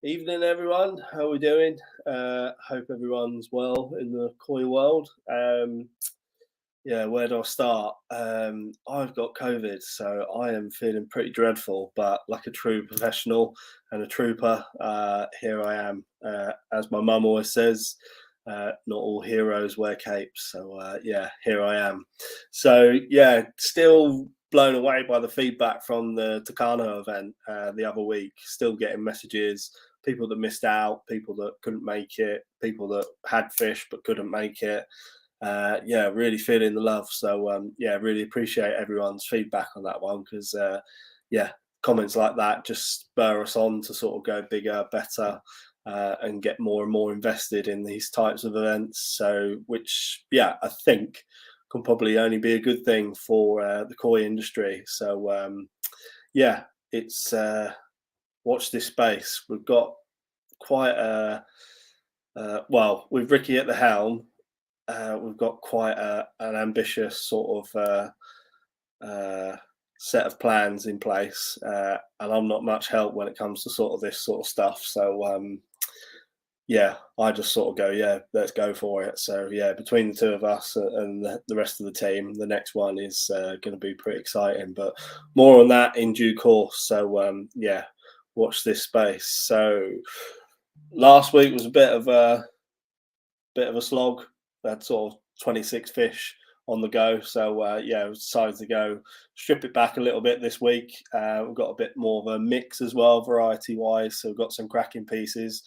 Evening, everyone. How are we doing? Hope everyone's well in the koi world. Yeah, where do I start? I've got COVID, so I am feeling pretty dreadful. But like a true professional and a trooper, here I am. As my mum always says, not all heroes wear capes. So yeah, here I am. So yeah, still blown away by the feedback from the Takano event the other week. Still getting messages. People that missed out, people that couldn't make it, people that had fish but couldn't make it. Yeah, really feeling the love. So yeah, really appreciate everyone's feedback on that one because yeah, comments like that just spur us on to sort of go bigger, better, and get more and more invested in these types of events. So, which yeah, I think can probably only be a good thing for the koi industry. So yeah, it's watch this space. We've got quite a well, with Ricky at the helm. We've got quite an ambitious sort of set of plans in place, and I'm not much help when it comes to sort of this sort of stuff. So yeah, I just sort of go, yeah, let's go for it. So yeah, between the two of us and the rest of the team, the next one is going to be pretty exciting. But more on that in due course. So yeah, watch this space. So last week was a bit of a slog. We had sort of 26 fish on the go. So yeah, we decided to go strip it back a little bit this week. We've got a bit more of a mix as well, variety wise. So we've got some cracking pieces.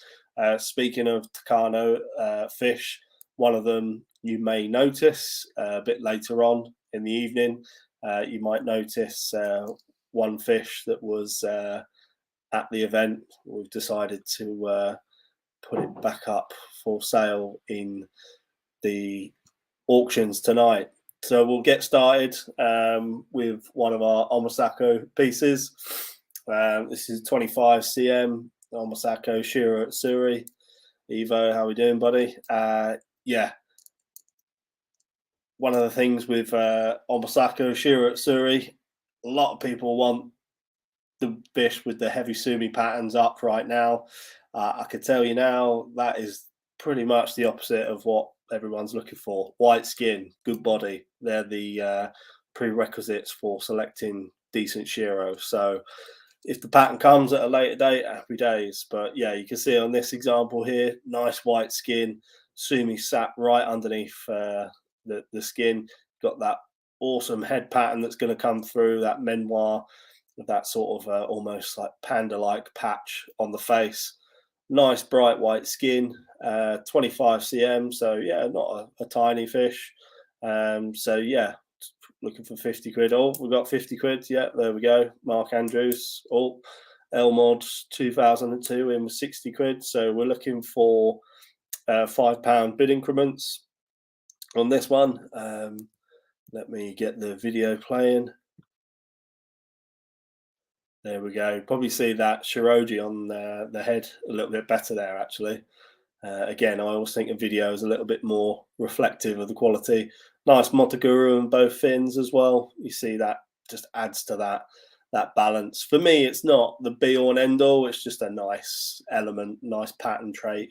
Speaking of Takano fish, one of them you may notice a bit later on in the evening. You might notice one fish that was at the event. We've decided to put it back up for sale in the auctions tonight. So we'll get started with one of our Omasako pieces. This is 25 cm Omasako Shiro Utsuri. Evo, how we doing, buddy? Yeah, one of the things with Omasako Shiro Utsuri, a lot of people want the fish with the heavy sumi patterns up right now. I can tell you now that is pretty much the opposite of what everyone's looking for. White skin, good body. They're the prerequisites for selecting decent shiro. So if the pattern comes at a later date, happy days. But yeah, you can see on this example here, nice white skin, sumi sat right underneath the skin. Got that awesome head pattern that's going to come through, that menoir, that sort of almost like panda-like patch on the face. Nice bright white skin, 25 cm. So yeah, not a tiny fish. So yeah, looking for 50 quid. Oh, we've got 50 quid. Yeah, there we go. Mark Andrews. Oh, Elmod 2002 in 60 quid. So we're looking for £5 bid increments on this one. Let me get the video playing. There we go. Probably see that shiroji on the head a little bit better there, actually. Again, I always think a video is a little bit more reflective of the quality. Nice Motoguru on both fins as well. You see that just adds to that balance. For me, it's not the be-all and end-all. It's just a nice element, nice pattern trait.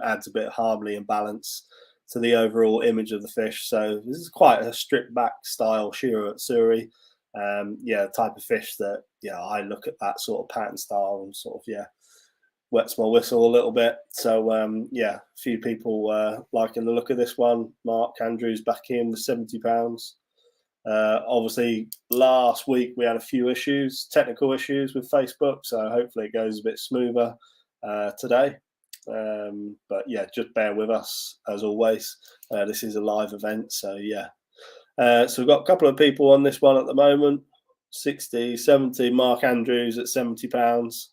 Adds a bit of harmony and balance to the overall image of the fish. So this is quite a stripped-back style Shiro Utsuri. Yeah, type of fish that, yeah, I look at that sort of pattern style and sort of, yeah, wets my whistle a little bit. So yeah, a few people liking the look of this one. Mark Andrews back in with £70. Obviously last week we had a few technical issues with Facebook, so hopefully it goes a bit smoother today. But yeah, just bear with us as always. This is a live event, so yeah. So we've got a couple of people on this one at the moment. 60, 70, Mark Andrews at £70.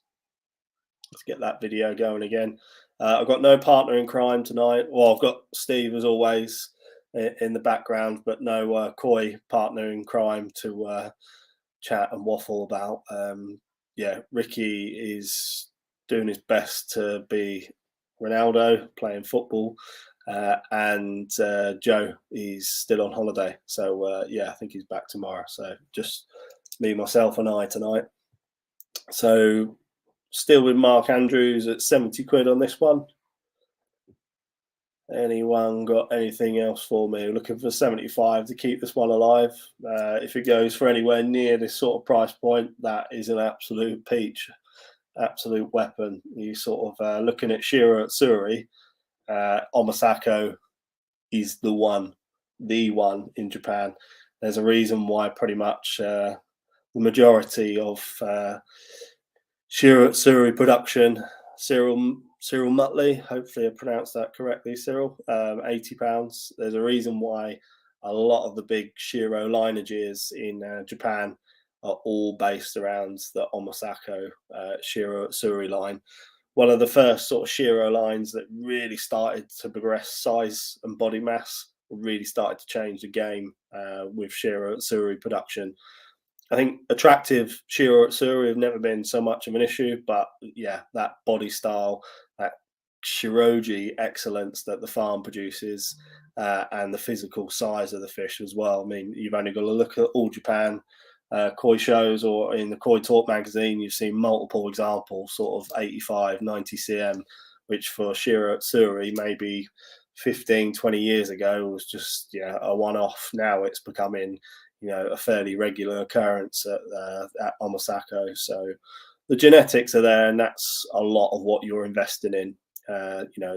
Let's get that video going again. I've got no partner in crime tonight. Well, I've got Steve as always in the background, but no koi partner in crime to chat and waffle about. Yeah, Ricky is doing his best to be Ronaldo playing football, and Joe is still on holiday. So yeah, I think he's back tomorrow. So just me, myself, and I tonight. So still with Mark Andrews at 70 quid on this one. Anyone got anything else for me? Looking for 75 to keep this one alive. If it goes for anywhere near this sort of price point, that is an absolute peach, absolute weapon. You sort of looking at shiro utsuri, Omasako is the one in Japan. There's a reason why pretty much the majority of shiro utsuri production, Cyril Mutley, hopefully I pronounced that correctly, Cyril, £80. There's a reason why a lot of the big shiro lineages in Japan are all based around the Omasako shiro utsuri line. One of the first sort of shiro lines that really started to progress size and body mass, really started to change the game with shiro utsuri production. I think attractive shiro utsuri have never been so much of an issue, but yeah, that body style, that shiroji excellence that the farm produces, and the physical size of the fish as well. I mean, you've only got to look at All Japan koi shows, or in the Koi Talk magazine, you've seen multiple examples, sort of 85, 90 cm, which for shiro utsuri maybe 15, 20 years ago was just a one-off. Now it's becoming a fairly regular occurrence at Omasako. So the genetics are there, and that's a lot of what you're investing in.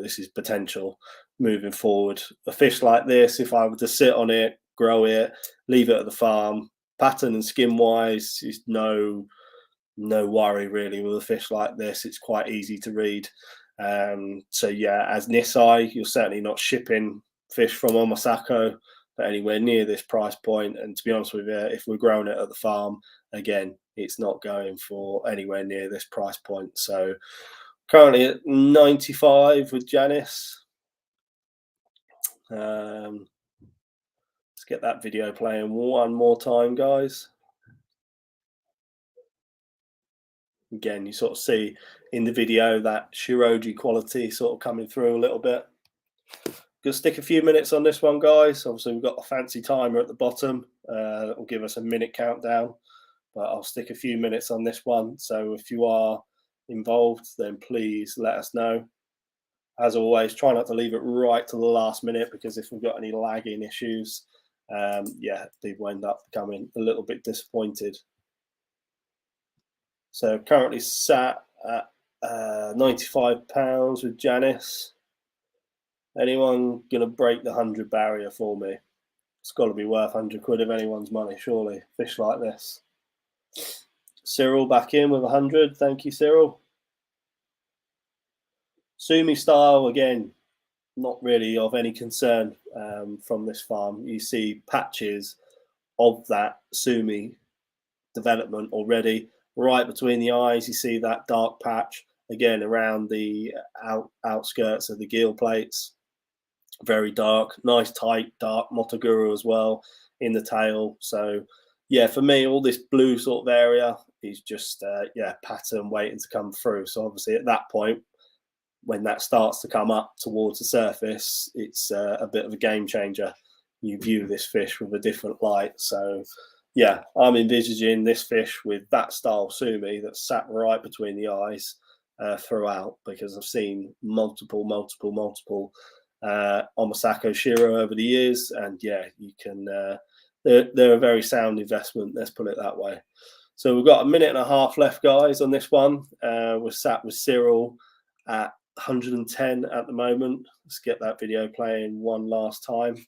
This is potential moving forward. A fish like this, if I were to sit on it, grow it, leave it at the farm, pattern and skin wise, is no worry really with a fish like this. It's quite easy to read. So yeah, as Nisai, you're certainly not shipping fish from Omasako but anywhere near this price point. And to be honest with you, if we're growing it at the farm, again, it's not going for anywhere near this price point. So currently at 95 with Janice. Let's get that video playing one more time, guys. Again, you sort of see in the video that shiroji quality sort of coming through a little bit. Gonna stick a few minutes on this one, guys. Obviously, we've got a fancy timer at the bottom that will give us a minute countdown, but I'll stick a few minutes on this one. So if you are involved, then please let us know. As always, try not to leave it right to the last minute, because if we've got any lagging issues, people end up becoming a little bit disappointed. So currently sat at £95 with Janice. Anyone gonna break the 100 barrier for me? It's got to be worth 100 quid of anyone's money, surely. Fish like this. Cyril back in with 100. Thank you, Cyril. Sumi style, again, not really of any concern from this farm. You see patches of that Sumi development already. Right between the eyes, you see that dark patch, again, around the outskirts of the gill plates. Very dark, nice tight dark motoguru as well in the tail. So yeah, for me, all this blue sort of area is just pattern waiting to come through. So obviously at that point, when that starts to come up towards the surface, it's a bit of a game changer. You view this fish with a different light. So yeah, I'm envisaging this fish with that style Sumi that's sat right between the eyes throughout, because I've seen multiple Omasako shiro over the years, and yeah, you can they're a very sound investment, let's put it that way. So we've got a minute and a half left, guys, on this one. We're sat with Cyril at 110 at the moment. Let's get that video playing one last time.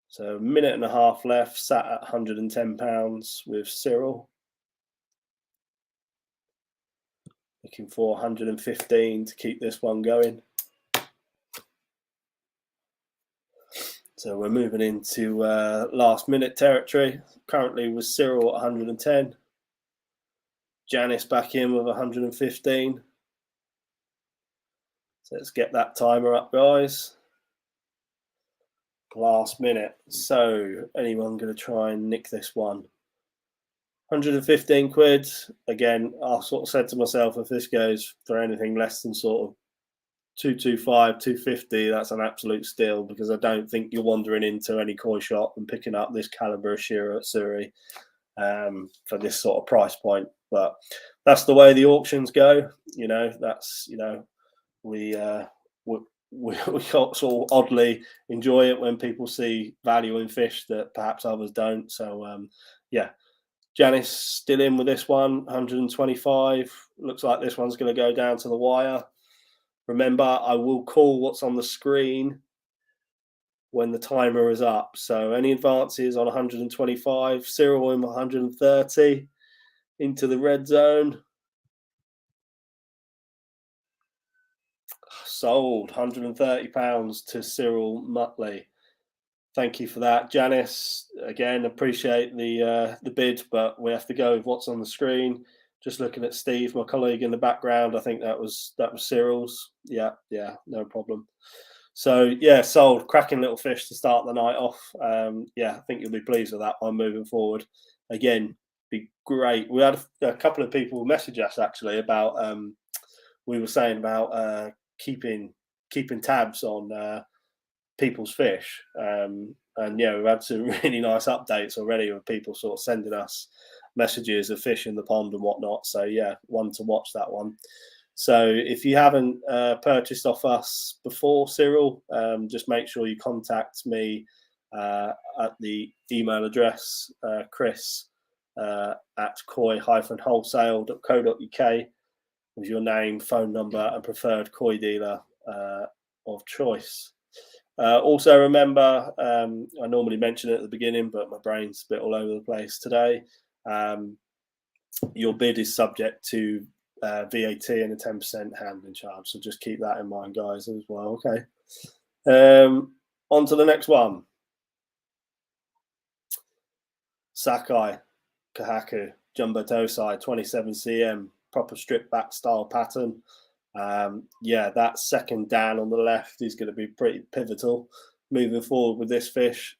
So a minute and a half left, sat at £110 with Cyril. Looking for 115 to keep this one going. So we're moving into last minute territory. Currently with Cyril at 110. Janice back in with 115. So let's get that timer up, guys. Last minute. So anyone going to try and nick this one? 115 quid. Again, I sort of said to myself, if this goes for anything less than sort of 225, 250, that's an absolute steal, because I don't think you're wandering into any koi shop and picking up this caliber of shiro utsuri for this sort of price point. But that's the way the auctions go. You know, that's, you know, we we sort of oddly enjoy it when people see value in fish that perhaps others don't. So yeah, Janice still in with this one, 125. Looks like this one's going to go down to the wire. Remember, I will call what's on the screen when the timer is up. So any advances on 125, Cyril in 130 into the red zone. Sold £130 to Cyril Mutley. Thank you for that, Janice. Again, appreciate the bid, but we have to go with what's on the screen. Just looking at Steve, my colleague in the background. I think that was Cyril's. Yeah, no problem. So yeah, sold. Cracking little fish to start the night off. Yeah, I think you'll be pleased with that one moving forward. Again, be great. We had a couple of people message us actually about. We were saying about keeping tabs on people's fish, and yeah, we've had some really nice updates already with people sort of sending us messages of fish in the pond and whatnot. So yeah, one to watch that one. So if you haven't purchased off us before, Cyril, just make sure you contact me at the email address chris at koi-wholesale.co.uk with your name, phone number, and preferred koi dealer of choice. Also remember, I normally mention it at the beginning, but my brain's a bit all over the place today. Your bid is subject to VAT and a 10% handling charge. So just keep that in mind, guys, as well. Okay. On to the next one. Sakai, Kohaku, Jumbo Tosai, 27 cm, proper strip back style pattern. Yeah, that second down on the left is going to be pretty pivotal moving forward with this fish.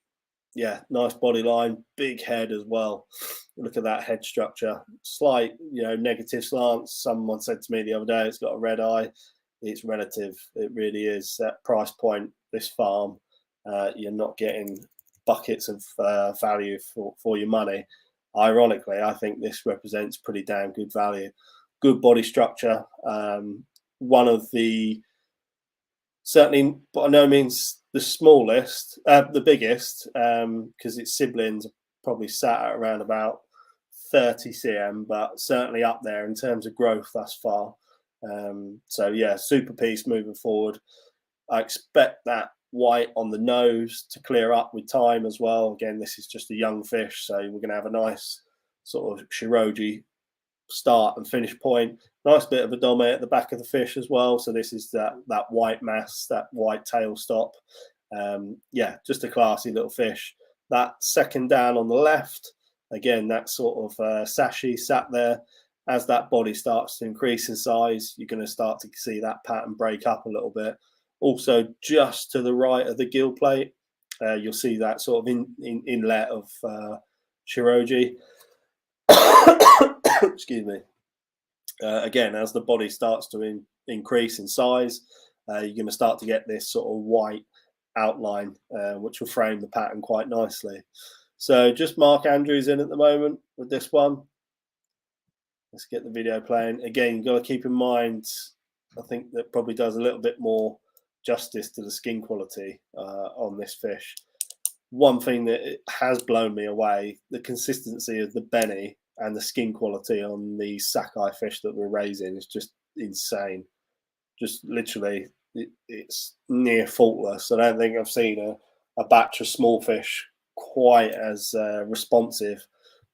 Yeah, nice body line, big head as well. Look at that head structure. Slight, negative slants. Someone said to me the other day, it's got a red eye. It's relative. It really is. That price point, this farm, you're not getting buckets of value for your money. Ironically, I think this represents pretty damn good value. Good body structure. One of the, certainly by no means the smallest, the biggest, because its siblings are probably sat at around about 30 cm, but certainly up there in terms of growth thus far. So yeah, super piece moving forward. I expect that white on the nose to clear up with time as well. Again, this is just a young fish, so we're going to have a nice sort of shiroji start and finish point. Nice bit of a dome at the back of the fish as well. So this is that white mass, that white tail stop. Yeah, just a classy little fish. That second down on the left, again, that sort of sashi sat there. As that body starts to increase in size, you're going to start to see that pattern break up a little bit. Also, just to the right of the gill plate, you'll see that sort of inlet of shiroji. Excuse me. Again, as the body starts to increase in size, you're going to start to get this sort of white outline, which will frame the pattern quite nicely. So just Mark Andrews in at the moment with this one. Let's get the video playing. Again, you've got to keep in mind, I think that probably does a little bit more justice to the skin quality on this fish. One thing that has blown me away, the consistency of the Benny and the skin quality on the Sakai fish that we're raising is just insane. Just literally, it's near faultless. I don't think I've seen a batch of small fish quite as responsive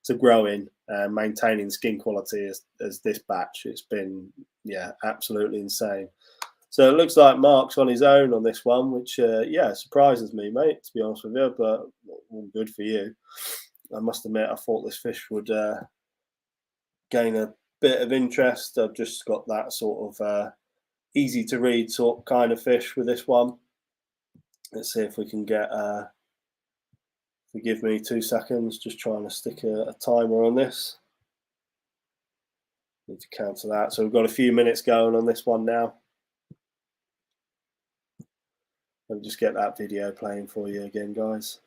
to growing and maintaining skin quality as this batch. It's been, yeah, absolutely insane. So it looks like Mark's on his own on this one, which, yeah, surprises me, mate, to be honest with you, but all good for you. I must admit, I thought this fish would gain a bit of interest. I've just got that sort of easy to read sort of kind of fish with this one. Let's see if we can get, forgive me 2 seconds, just trying to stick a timer on this. Need to cancel that. So we've got a few minutes going on this one now. Let me just get that video playing for you again, guys.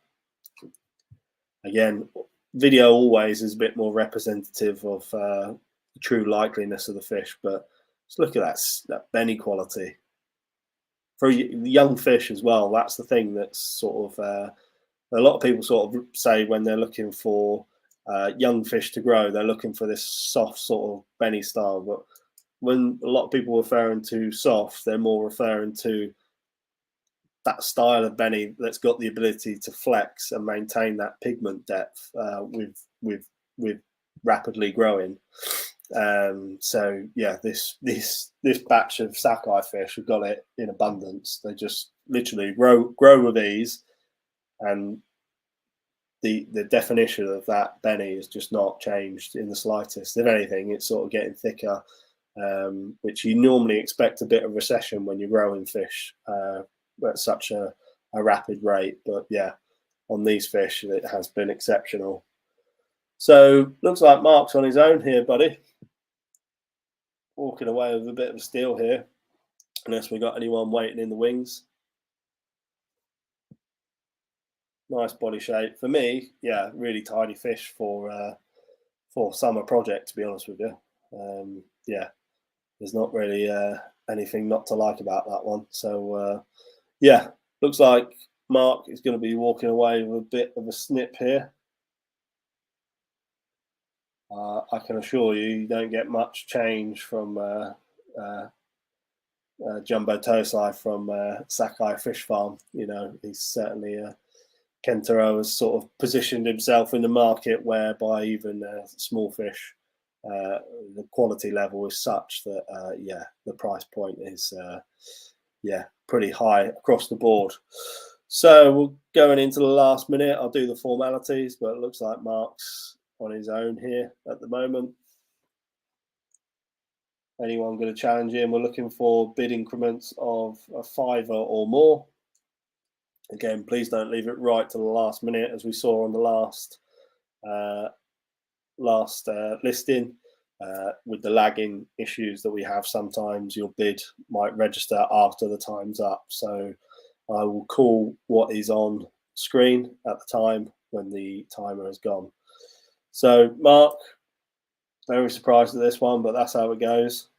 Again, video always is a bit more representative of the true likeliness of the fish, but just look at that beni quality. For young fish as well, that's the thing that's sort of, a lot of people sort of say when they're looking for young fish to grow, they're looking for this soft sort of beni style, but when a lot of people are referring to soft, they're more referring to that style of beni that's got the ability to flex and maintain that pigment depth with rapidly growing. So yeah, this batch of Sakai fish, we've got it in abundance. They just literally grow with ease, and the definition of that beni is just not changed in the slightest. If anything, it's sort of getting thicker, which you normally expect a bit of recession when you're growing fish at such a rapid rate. But yeah, on these fish, it has been exceptional. So looks like Mark's on his own here, buddy. Walking away with a bit of a steal here, unless we got anyone waiting in the wings. Nice body shape for me. Yeah, really tidy fish for summer project, to be honest with you. Yeah, there's not really anything not to like about that one. So yeah, looks like Mark is going to be walking away with a bit of a snip here. I can assure you don't get much change from Jumbo Tosai from Sakai Fish Farm. You know, he's certainly Kentaro has sort of positioned himself in the market whereby even small fish, the quality level is such that yeah, the price point is yeah, pretty high across the board. So we're going into the last minute. I'll do the formalities, but it looks like Mark's on his own here at the moment. Anyone going to challenge him? We're looking for bid increments of a $5 or more. Again, please don't leave it right to the last minute, as we saw on the last listing. With the lagging issues that we have, sometimes your bid might register after the time's up. So I will call what is on screen at the time when the timer has gone. So Mark, very surprised at this one, but that's how it goes.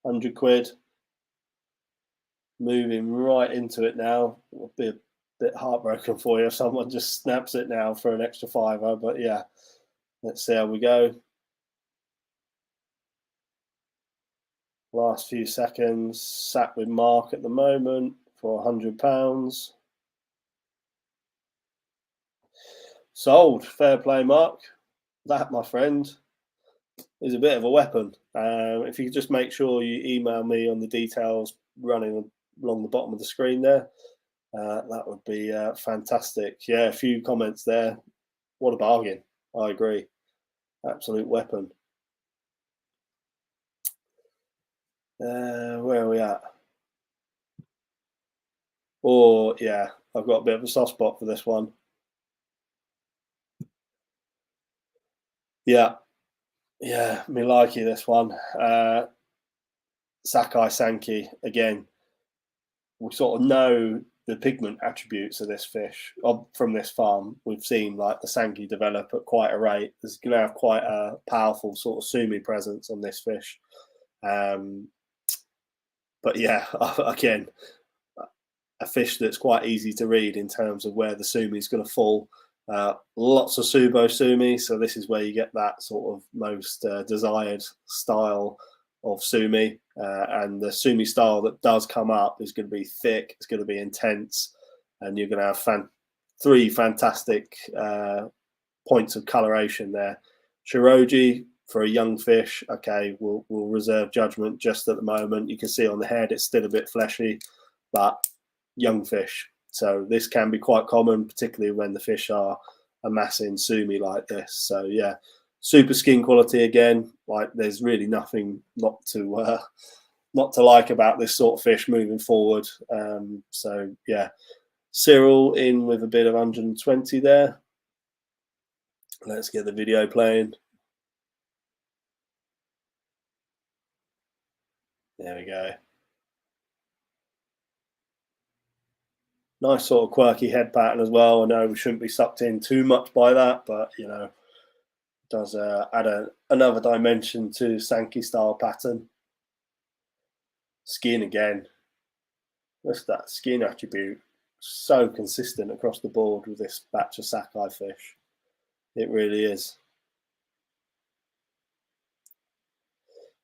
100 quid. Moving right into it now. It'll be a bit heartbroken for you if someone just snaps it now for an extra $5. But yeah, let's see how we go. Last few seconds. Sat with Mark at the moment for £100. Sold. Fair play, Mark. That, my friend, is a bit of a weapon. If you could just make sure you email me on the details running along the bottom of the screen there, that would be fantastic. Yeah, a few comments there. What a bargain. I agree. Absolute weapon. Where are we at? Oh, yeah, I've got a bit of a soft spot for this one. Yeah, me likey this one. Sakai Sanke, again, we sort of know the pigment attributes of this fish from this farm. We've seen like the Sanke develop at quite a rate. It's going to have quite a powerful sort of sumi presence on this fish. But yeah, again, a fish that's quite easy to read in terms of where the sumi is going to fall. Lots of subo sumi, so this is where you get that sort of most desired style of sumi, and the sumi style that does come up is going to be thick, it's going to be intense, and you're going to have three fantastic points of coloration there. Shiroji for a young fish, okay, we'll reserve judgment just at the moment. You can see on the head it's still a bit fleshy, but young fish. So this can be quite common, particularly when the fish are amassing sumi like this. So yeah, super skin quality again. Like there's really nothing not to like about this sort of fish moving forward. So yeah, Cyril in with a bid of 120 there. Let's get the video playing. There we go. Nice sort of quirky head pattern as well. I know we shouldn't be sucked in too much by that, but you know, does add another dimension to Sanke style pattern. Skin again. Just that skin attribute, so consistent across the board with this batch of Sakai fish. It really is.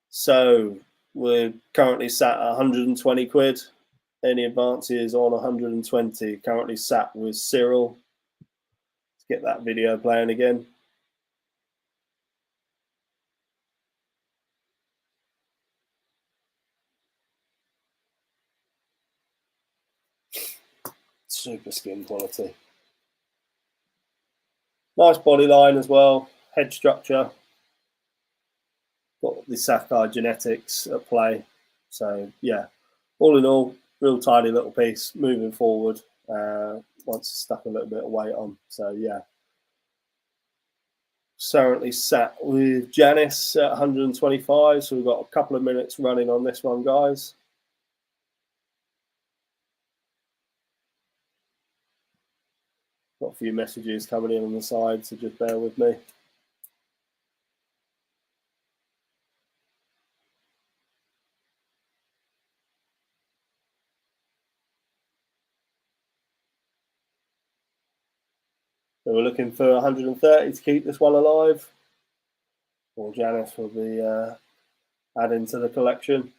So we're currently sat at 120 quid. Any advances on 120? Currently sat with Cyril. Let's get that video playing again. Super skin quality. Nice body line as well. Head structure. Got the Sakai genetics at play. So yeah, all in all, real tidy little piece moving forward. Once stuck a little bit of weight on. So yeah. Currently sat with Janice at 125. So we've got a couple of minutes running on this one, guys. Got a few messages coming in on the side, so just bear with me. So we're looking for 130 to keep this one alive. Or Janice will be adding to the collection.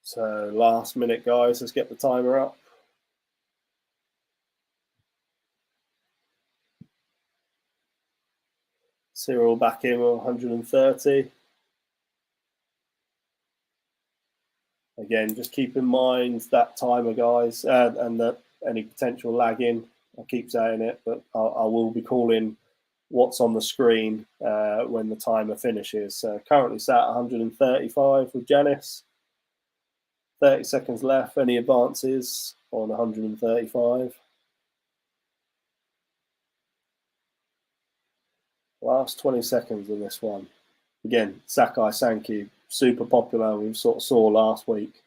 So last minute, guys, let's get the timer up. Cyril back in with 130. Again, just keep in mind that timer, guys, and that any potential lagging. I keep saying it, but I will be calling what's on the screen when the timer finishes. So currently sat at 135 with Janice. 30 seconds left. Any advances on 135? Last 20 seconds of this one. Again, Sakai Sanke, super popular. We sort of saw last week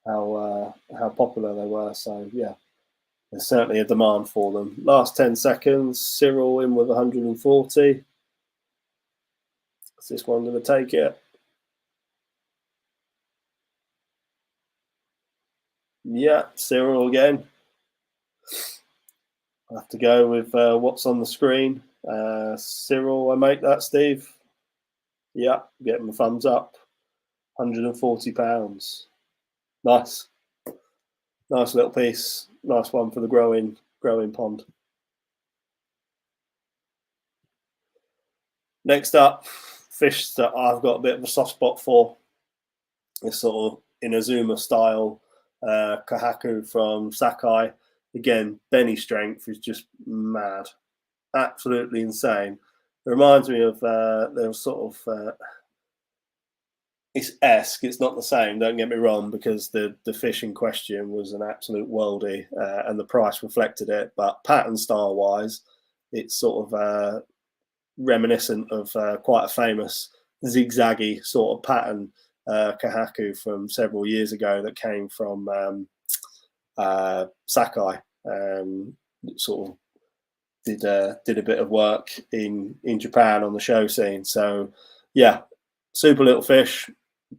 how popular they were. So yeah, there's certainly a demand for them. Last 10 seconds. Cyril in with 140. Is this one going to take it? Yeah, Cyril again. I have to go with what's on the screen. Cyril, I make that, Steve. Yeah, get him a thumbs up. £140. Nice. Nice little piece. Nice one for the growing pond. Next up, fish that I've got a bit of a soft spot for. This sort of Inazuma style kohaku from Sakai. Again, Benny strength is just mad. Absolutely insane. It reminds me of there sort of it's esque. It's not the same. Don't get me wrong, because the fish in question was an absolute worldie, and the price reflected it. But pattern style wise, it's sort of reminiscent of quite a famous zigzaggy sort of pattern kohaku from several years ago that came from Sakai. Sort of did a bit of work in Japan on the show scene. So yeah, super little fish,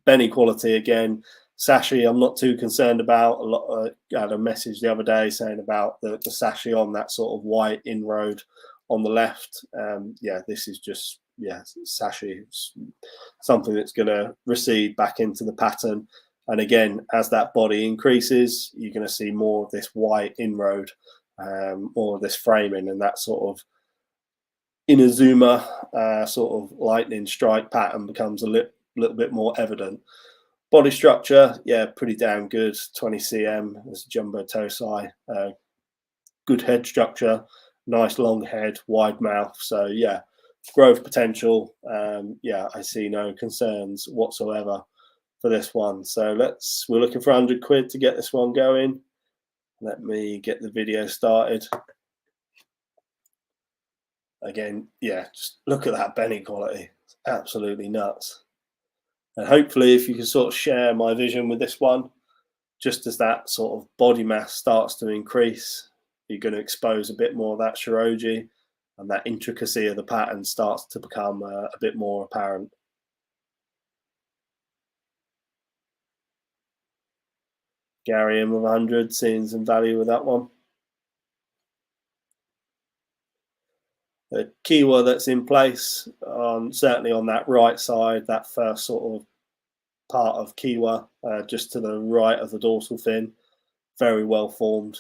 Benny quality again. Sashi, I'm not too concerned about. A lot. I had a message the other day saying about the sashi on that sort of white inroad on the left. Yeah, this is just sashi, something that's going to recede back into the pattern. And again, as that body increases, you're going to see more of this white inroad, more of this framing, and that sort of Inazuma sort of lightning strike pattern becomes a little bit more evident. Body structure, yeah, pretty damn good. 20 cm as jumbo tosai. Good head structure, nice long head, wide mouth. So yeah, growth potential. Yeah, I see no concerns whatsoever for this one. So we're looking for 100 quid to get this one going. Let me get the video started. again, yeah, just look at that belly quality. It's absolutely nuts. And hopefully, if you can sort of share my vision with this one, just as that sort of body mass starts to increase, you're going to expose a bit more of that shiroji, and that intricacy of the pattern starts to become a bit more apparent. Gary in with 100, seeing some value with that one. The keyword that's in place, certainly on that right side, that first sort of part of Kiwa, just to the right of the dorsal fin, very well formed.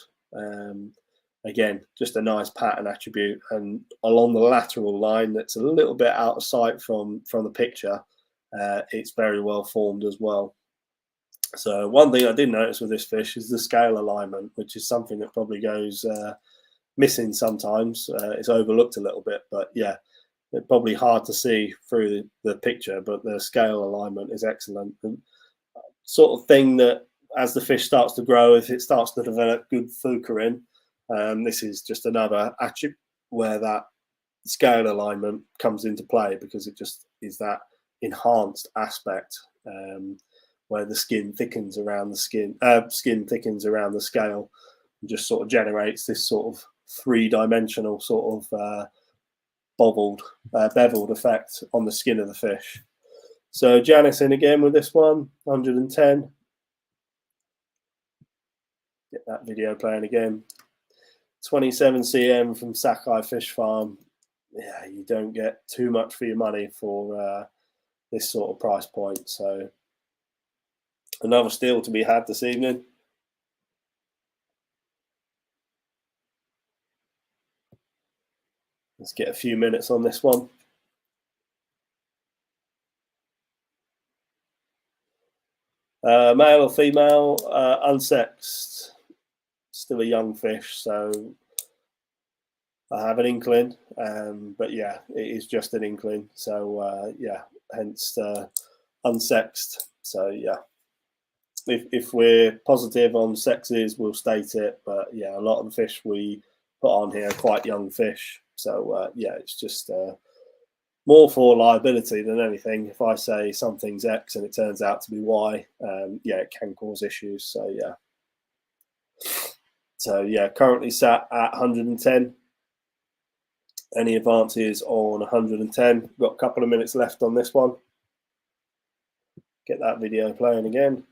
Again, just a nice pattern attribute, and along the lateral line, that's a little bit out of sight from the picture. It's very well formed as well. So one thing I did notice with this fish is the scale alignment, which is something that probably goes missing sometimes. It's overlooked a little bit, but yeah, it's probably hard to see through the picture, but the scale alignment is excellent. And sort of thing that as the fish starts to grow, if it starts to develop good fukurin, this is just another attribute where that scale alignment comes into play, because it just is that enhanced aspect where the skin thickens around the skin thickens around the scale, and just sort of generates this sort of three-dimensional sort of beveled effect on the skin of the fish. So Janice in again with this one, 110. Get that video playing again. 27 cm from Sakai Fish Farm. Yeah, you don't get too much for your money for this sort of price point. So another steal to be had this evening. Let's get a few minutes on this one. Male or female, unsexed, still a young fish, so I have an inkling, but yeah, it is just an inkling. So yeah, hence unsexed. So yeah, if we're positive on sexes, we'll state it. But yeah, a lot of the fish we put on here are quite young fish. So yeah, it's just more for liability than anything. If I say something's X and it turns out to be Y, yeah, it can cause issues. So yeah. So yeah, currently sat at 110. Any advances on 110? Got a couple of minutes left on this one. Get that video playing again.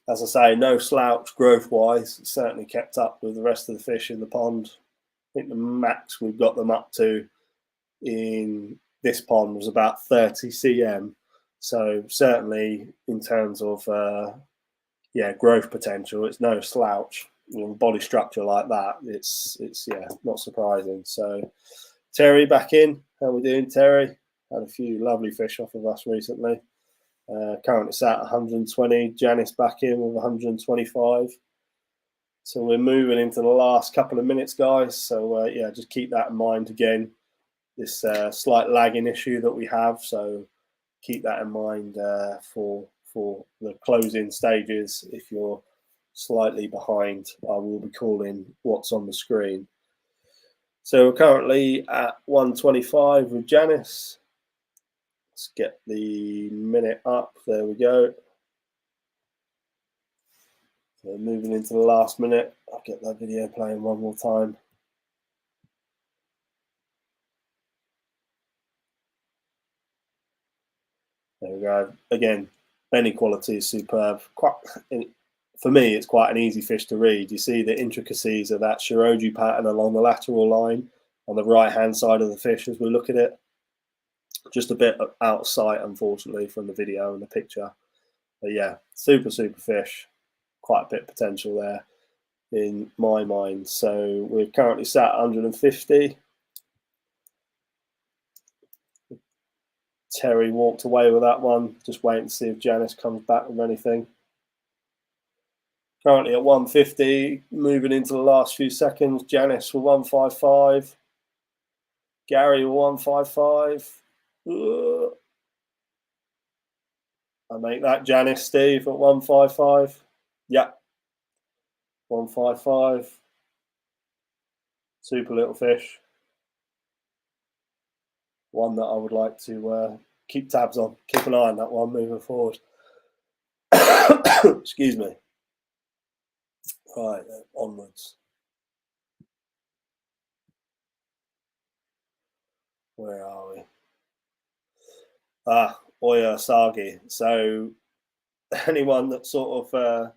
As I say, no slouch growth-wise. It's certainly kept up with the rest of the fish in the pond. I think the max we've got them up to in this pond was about 30 cm. So certainly in terms of yeah, growth potential, it's no slouch. You know, body structure like that, it's yeah, not surprising. So Terry back in. How we doing, Terry? Had a few lovely fish off of us recently. Currently sat at 120. Janice back in with 125. So we're moving into the last couple of minutes, guys. So yeah, just keep that in mind again. This slight lagging issue that we have. So keep that in mind for the closing stages. If you're slightly behind, I will be calling what's on the screen. So we're currently at 125 with Janice. Let's get the minute up. There we go. So moving into the last minute. I'll get that video playing one more time. There we go. Again, belly quality is superb. For me, it's quite an easy fish to read. You see the intricacies of that shiroji pattern along the lateral line on the right-hand side of the fish as we look at it. Just a bit out of sight, unfortunately, from the video and the picture. But yeah, super fish. Quite a bit of potential there in my mind. So we're currently sat at 150. Terry walked away with that one. Just waiting to see if Janice comes back with anything. Currently at 150, moving into the last few seconds. Janice with 155. Gary with 155. I make that Janice Steve at 155. Yeah, 155. Super little fish. One that I would like to keep tabs on, keep an eye on that one moving forward. Excuse me. Right, onwards. Where are we? Oya asagi. So anyone that sort of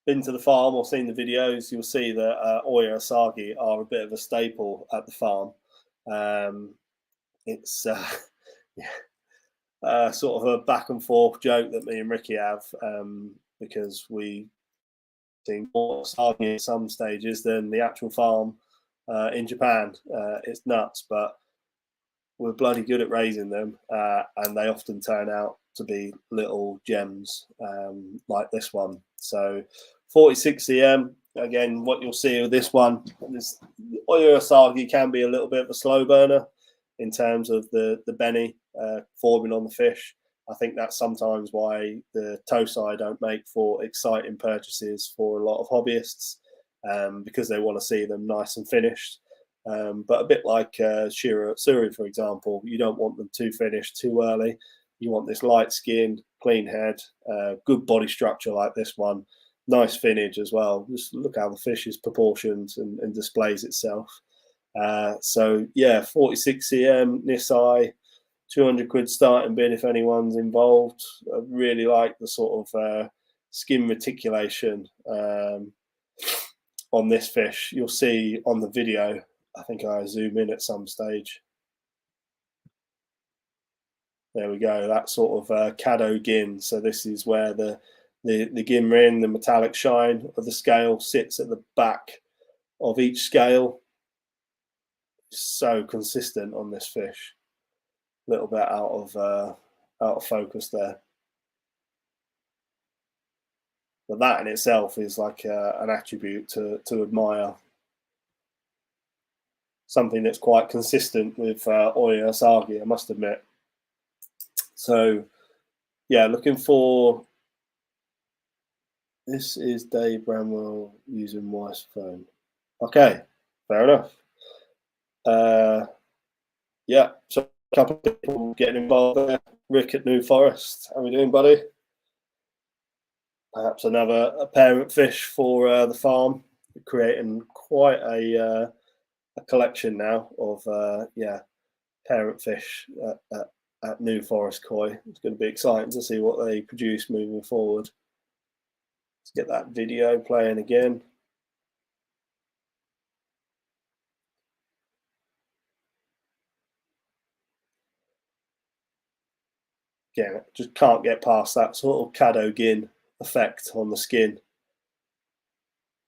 been to the farm or seen the videos, you'll see that Oya asagi are a bit of a staple at the farm. It's yeah, sort of a back and forth joke that me and Ricky have, because we seen more asagi at some stages than the actual farm in Japan. It's nuts, but we're bloody good at raising them, and they often turn out to be little gems, like this one. So 46 cm. Again, what you'll see with this one, this Oya asagi can be a little bit of a slow burner in terms of the beni forming on the fish. I think that's sometimes why the Tosai don't make for exciting purchases for a lot of hobbyists, because they want to see them nice and finished. But a bit like shiro utsuri, for example, you don't want them too finished too early. You want this light skin, clean head, good body structure like this one, nice finish as well. Just look how the fish is proportioned and displays itself. So yeah, 46 cm, Nisai, 200 quid starting bid if anyone's involved. I really like the sort of skin reticulation on this fish. You'll see on the video, I think I zoom in at some stage. There we go, that sort of Kado gin. So this is where the gin ring, the metallic shine of the scale, sits at the back of each scale. So consistent on this fish. A little bit out of focus there. But that in itself is like an attribute to admire. Something that's quite consistent with Oya asagi, I must admit. So, yeah, looking for. This is Dave Bramwell using wife's phone. Okay, fair enough. Yeah, so a couple of people getting involved there. Rick at New Forest, how are we doing, buddy? Perhaps another parent fish for the farm, creating quite a collection now of parent fish at New Forest Koi. It's going to be exciting to see what they produce moving forward. Let's get that video playing again. Again, just can't get past that sort of Kado Gin effect on the skin.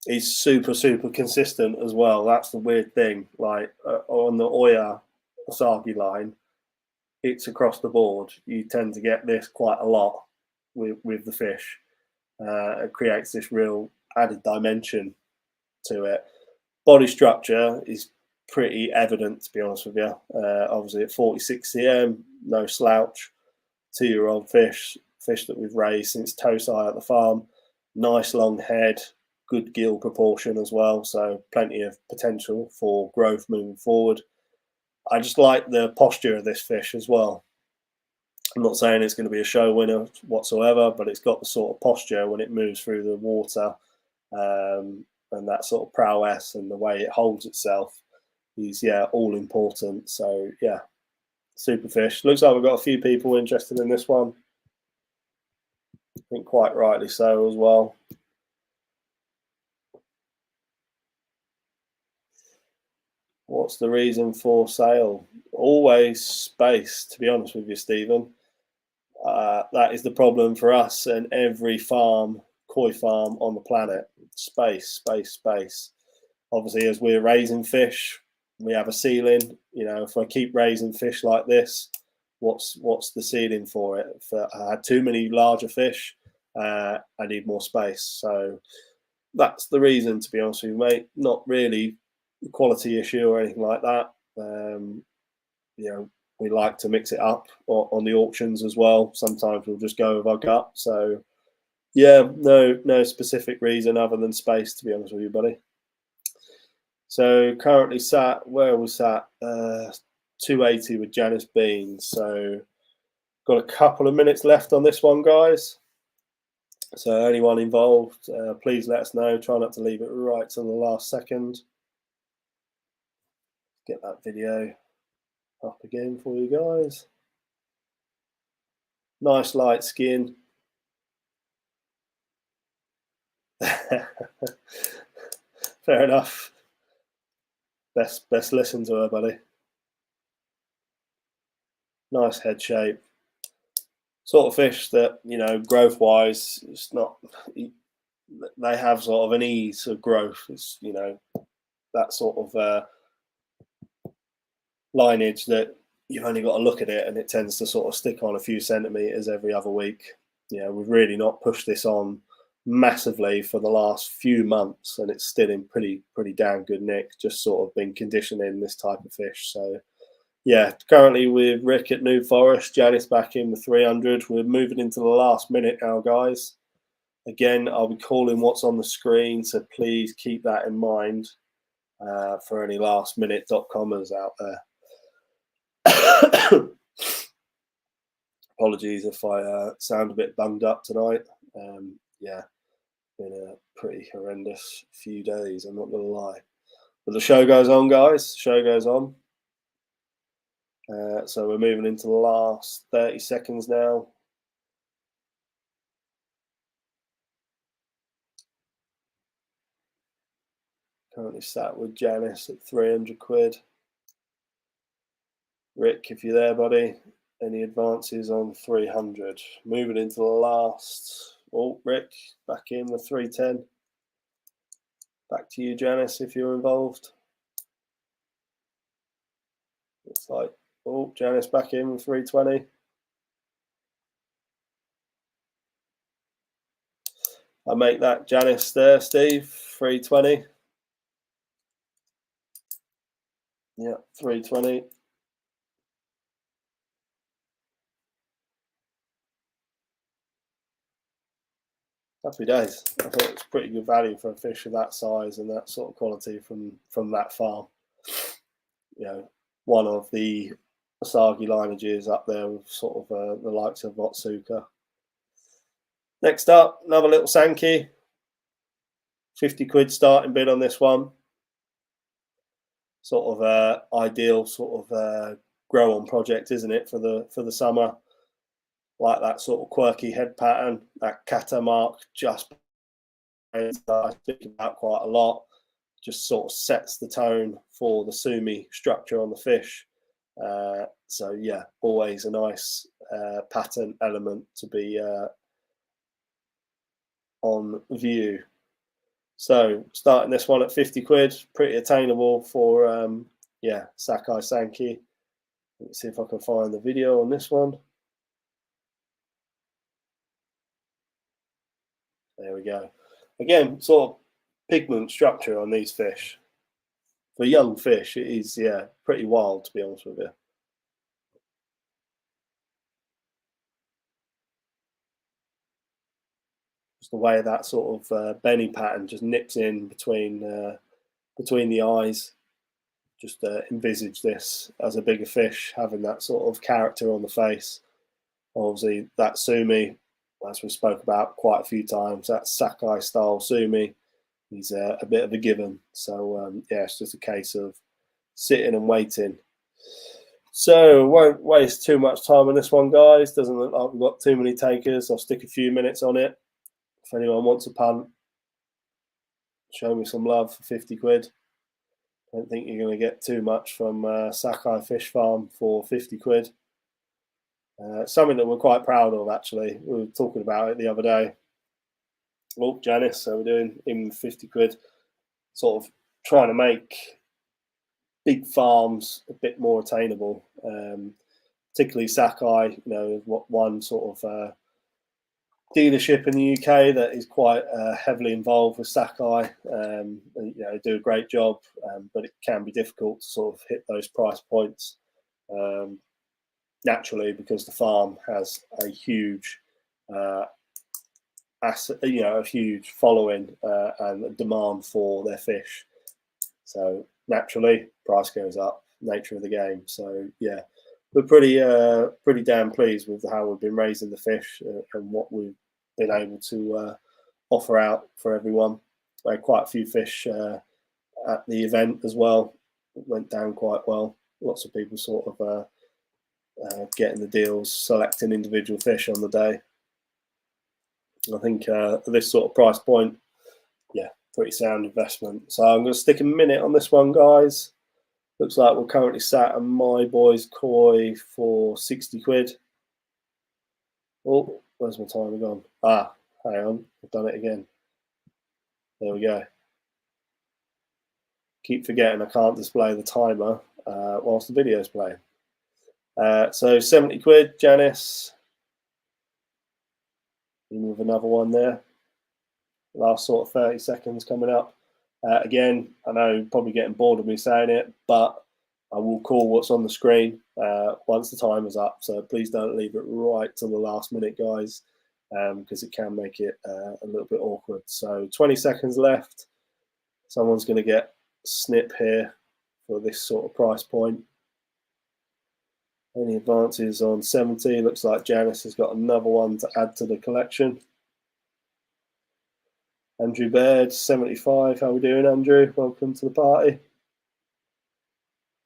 He's super consistent as well. That's the weird thing. Like on the Oya asagi line, it's across the board. You tend to get this quite a lot with the fish. It creates this real added dimension to it. Body structure is pretty evident, to be honest with you. Obviously at 46 cm, no slouch. 2-year-old fish that we've raised since Tosai at the farm. Nice long head, good gill proportion as well, so plenty of potential for growth moving forward. I just like the posture of this fish as well. I'm not saying it's going to be a show winner whatsoever, but it's got the sort of posture when it moves through the water, and that sort of prowess and the way it holds itself is, yeah, all important. So yeah, super fish. Looks like we've got a few people interested in this one. I think quite rightly so as well. What's the reason for sale? Always space, to be honest with you, Stephen. That is the problem for us and every farm, koi farm on the planet. Space. Obviously, as we're raising fish, we have a ceiling. You know, if I keep raising fish like this, what's the ceiling for it? If I had too many larger fish, I need more space. So that's the reason, to be honest with you, mate. Not really a quality issue or anything like that. You know, we like to mix it up on the auctions as well. Sometimes we'll just go with our gut. So yeah, no specific reason other than space, to be honest with you, buddy. So currently sat, where we sat, 280 with Janice Beans. So got a couple of minutes left on this one, guys. So anyone involved, please let us know. Try not to leave it right till the last second. Get that video up again for you guys. Nice light skin. Fair enough. Best listen to her, buddy. Nice head shape. Sort of fish that, you know, growth wise, it's not, they have sort of an ease of growth. It's, you know, that sort of lineage that you've only got to look at it and it tends to sort of stick on a few centimeters every other week. You know, we've really not pushed this on massively for the last few months, and it's still in pretty damn good nick. Just sort of been conditioning this type of fish. So yeah, currently with Rick at New Forest, Janice back in with 300. We're moving into the last minute now, guys. Again, I'll be calling what's on the screen, so please keep that in mind for any last minute .comers out there. Apologies if I sound a bit bunged up tonight. Yeah, been a pretty horrendous few days, I'm not going to lie. But the show goes on, guys. The show goes on. So we're moving into the last 30 seconds now. Currently sat with Janice at 300 quid. Rick, if you're there, buddy, any advances on 300? Moving into the last. Oh, Rick, back in with 310. Back to you, Janice, if you're involved. Looks like, oh, Janice back in with 320. I make that Janice there, Steve, 320. Yeah, 320. Happy days. I thought it's pretty good value for a fish of that size and that sort of quality from that farm. You know, one of the asagi lineages up there with sort of the likes of Otsuka. Next up, another little sanke. 50 quid starting bid on this one. Sort of ideal sort of grow on project, isn't it, for the summer? Like that sort of quirky head pattern, that kata mark just I speak about quite a lot, just sort of sets the tone for the sumi structure on the fish. So yeah, always a nice pattern element to be on view. So starting this one at 50 quid, pretty attainable for yeah, Sakai Sanke. Let's see if I can find the video on this one. There we go. Again, sort of pigment structure on these fish. For young fish, it is, yeah, pretty wild, to be honest with you. Just the way that sort of Benny pattern just nips in between the eyes. Just envisage this as a bigger fish, having that sort of character on the face. Obviously, that sumi, as we spoke about quite a few times, that Sakai style sumi, he's a bit of a given. So yeah, it's just a case of sitting and waiting. So won't waste too much time on this one, guys. Doesn't look like we've got too many takers. I'll stick a few minutes on it. If anyone wants a punt, show me some love for 50 quid. I don't think you're going to get too much from Sakai Fish Farm for 50 quid. Something that we're quite proud of, actually. We were talking about it the other day. Oh, Janice, so we're doing in 50 quid, sort of trying to make big farms a bit more attainable. Particularly Sakai, you know, one sort of dealership in the UK that is quite heavily involved with Sakai. And, you know, they do a great job, but it can be difficult to sort of hit those price points. naturally, because the farm has a huge a huge following and a demand for their fish. So naturally, price goes up. Nature of the game. So yeah, we're pretty damn pleased with how we've been raising the fish and what we've been able to offer out for everyone. We had quite a few fish at the event as well. It went down quite well. Lots of people sort of getting the deals, selecting individual fish on the day. I think at this sort of price point, yeah, pretty sound investment. So I'm going to stick a minute on this one, guys. Looks like we're currently sat at my boy's koi for 60 quid. Oh, where's my timer gone? Ah, hang on, I've done it again. There we go. Keep forgetting I can't display the timer whilst the video's playing. So 70 quid, Janice. With another one there. Last sort of 30 seconds coming up. Again, I know probably getting bored of me saying it, but I will call what's on the screen once the timer's up. So please don't leave it right till the last minute, guys, because it can make it a little bit awkward. So 20 seconds left. Someone's going to get snip here for this sort of price point. Any advances on 70? Looks like Janice has got another one to add to the collection. Andrew Baird, 75. How we doing, Andrew? Welcome to the party.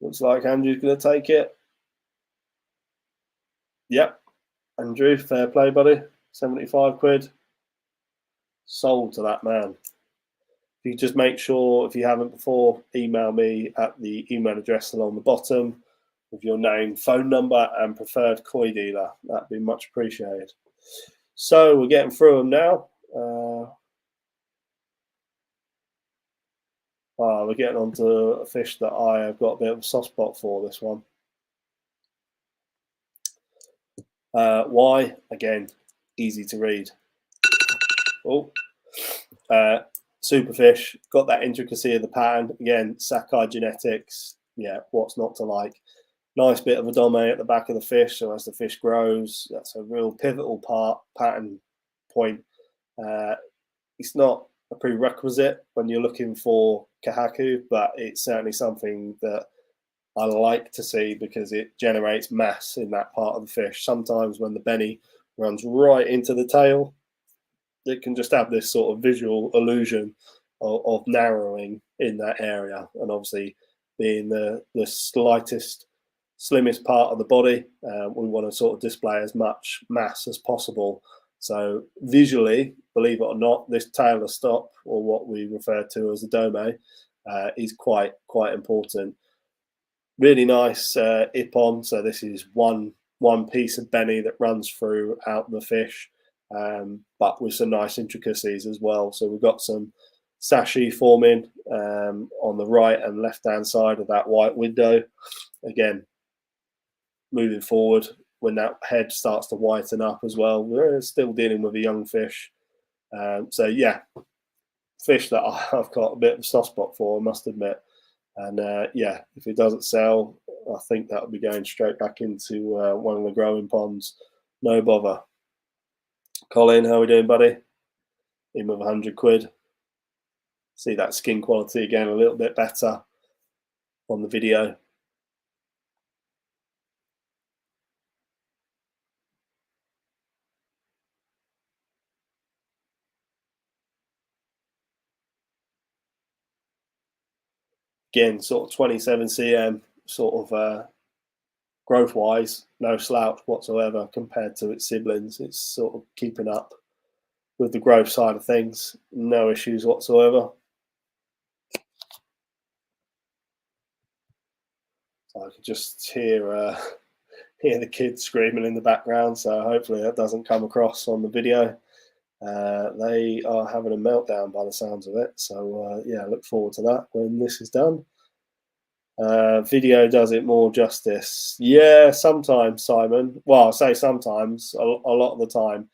Looks like Andrew's going to take it. Yep. Andrew, fair play, buddy. 75 quid. Sold to that man. If you just make sure, if you haven't before, email me at the email address along the bottom with your name, phone number, and preferred koi dealer. That'd be much appreciated. So we're getting through them now. We're getting on to a fish that I have got a bit of a soft spot for, this one. Why? Again, easy to read. Oh, superfish, got that intricacy of the pattern. Again, Sakai genetics. Yeah, what's not to like? Nice bit of a dome at the back of the fish, so as the fish grows, that's a real pivotal pattern point. It's not a prerequisite when you're looking for kohaku, but it's certainly something that I like to see because it generates mass in that part of the fish. Sometimes when the beni runs right into the tail, it can just have this sort of visual illusion of narrowing in that area. And obviously, being the slimmest part of the body, we want to sort of display as much mass as possible. So visually, believe it or not, this tailor stop, or what we refer to as a dome, is quite important. Really nice ippon. So this is one piece of beni that runs throughout the fish, but with some nice intricacies as well. So we've got some sashi forming on the right and left hand side of that white window. Again, moving forward, when that head starts to whiten up as well, we're still dealing with a young fish. So yeah, fish that I've got a bit of a soft spot for, I must admit. And yeah, if it doesn't sell, I think that'll be going straight back into one of the growing ponds. No bother. Colin, how are we doing, buddy? In with 100 quid. See that skin quality again a little bit better on the video. Again, sort of 27 cm, sort of growth-wise, no slouch whatsoever compared to its siblings. It's sort of keeping up with the growth side of things. No issues whatsoever. So I can just hear the kids screaming in the background. So hopefully that doesn't come across on the video. They are having a meltdown by the sounds of it. So yeah, look forward to that when this is done. Video does it more justice. Yeah, sometimes, Simon. Well, I say sometimes, a lot of the time.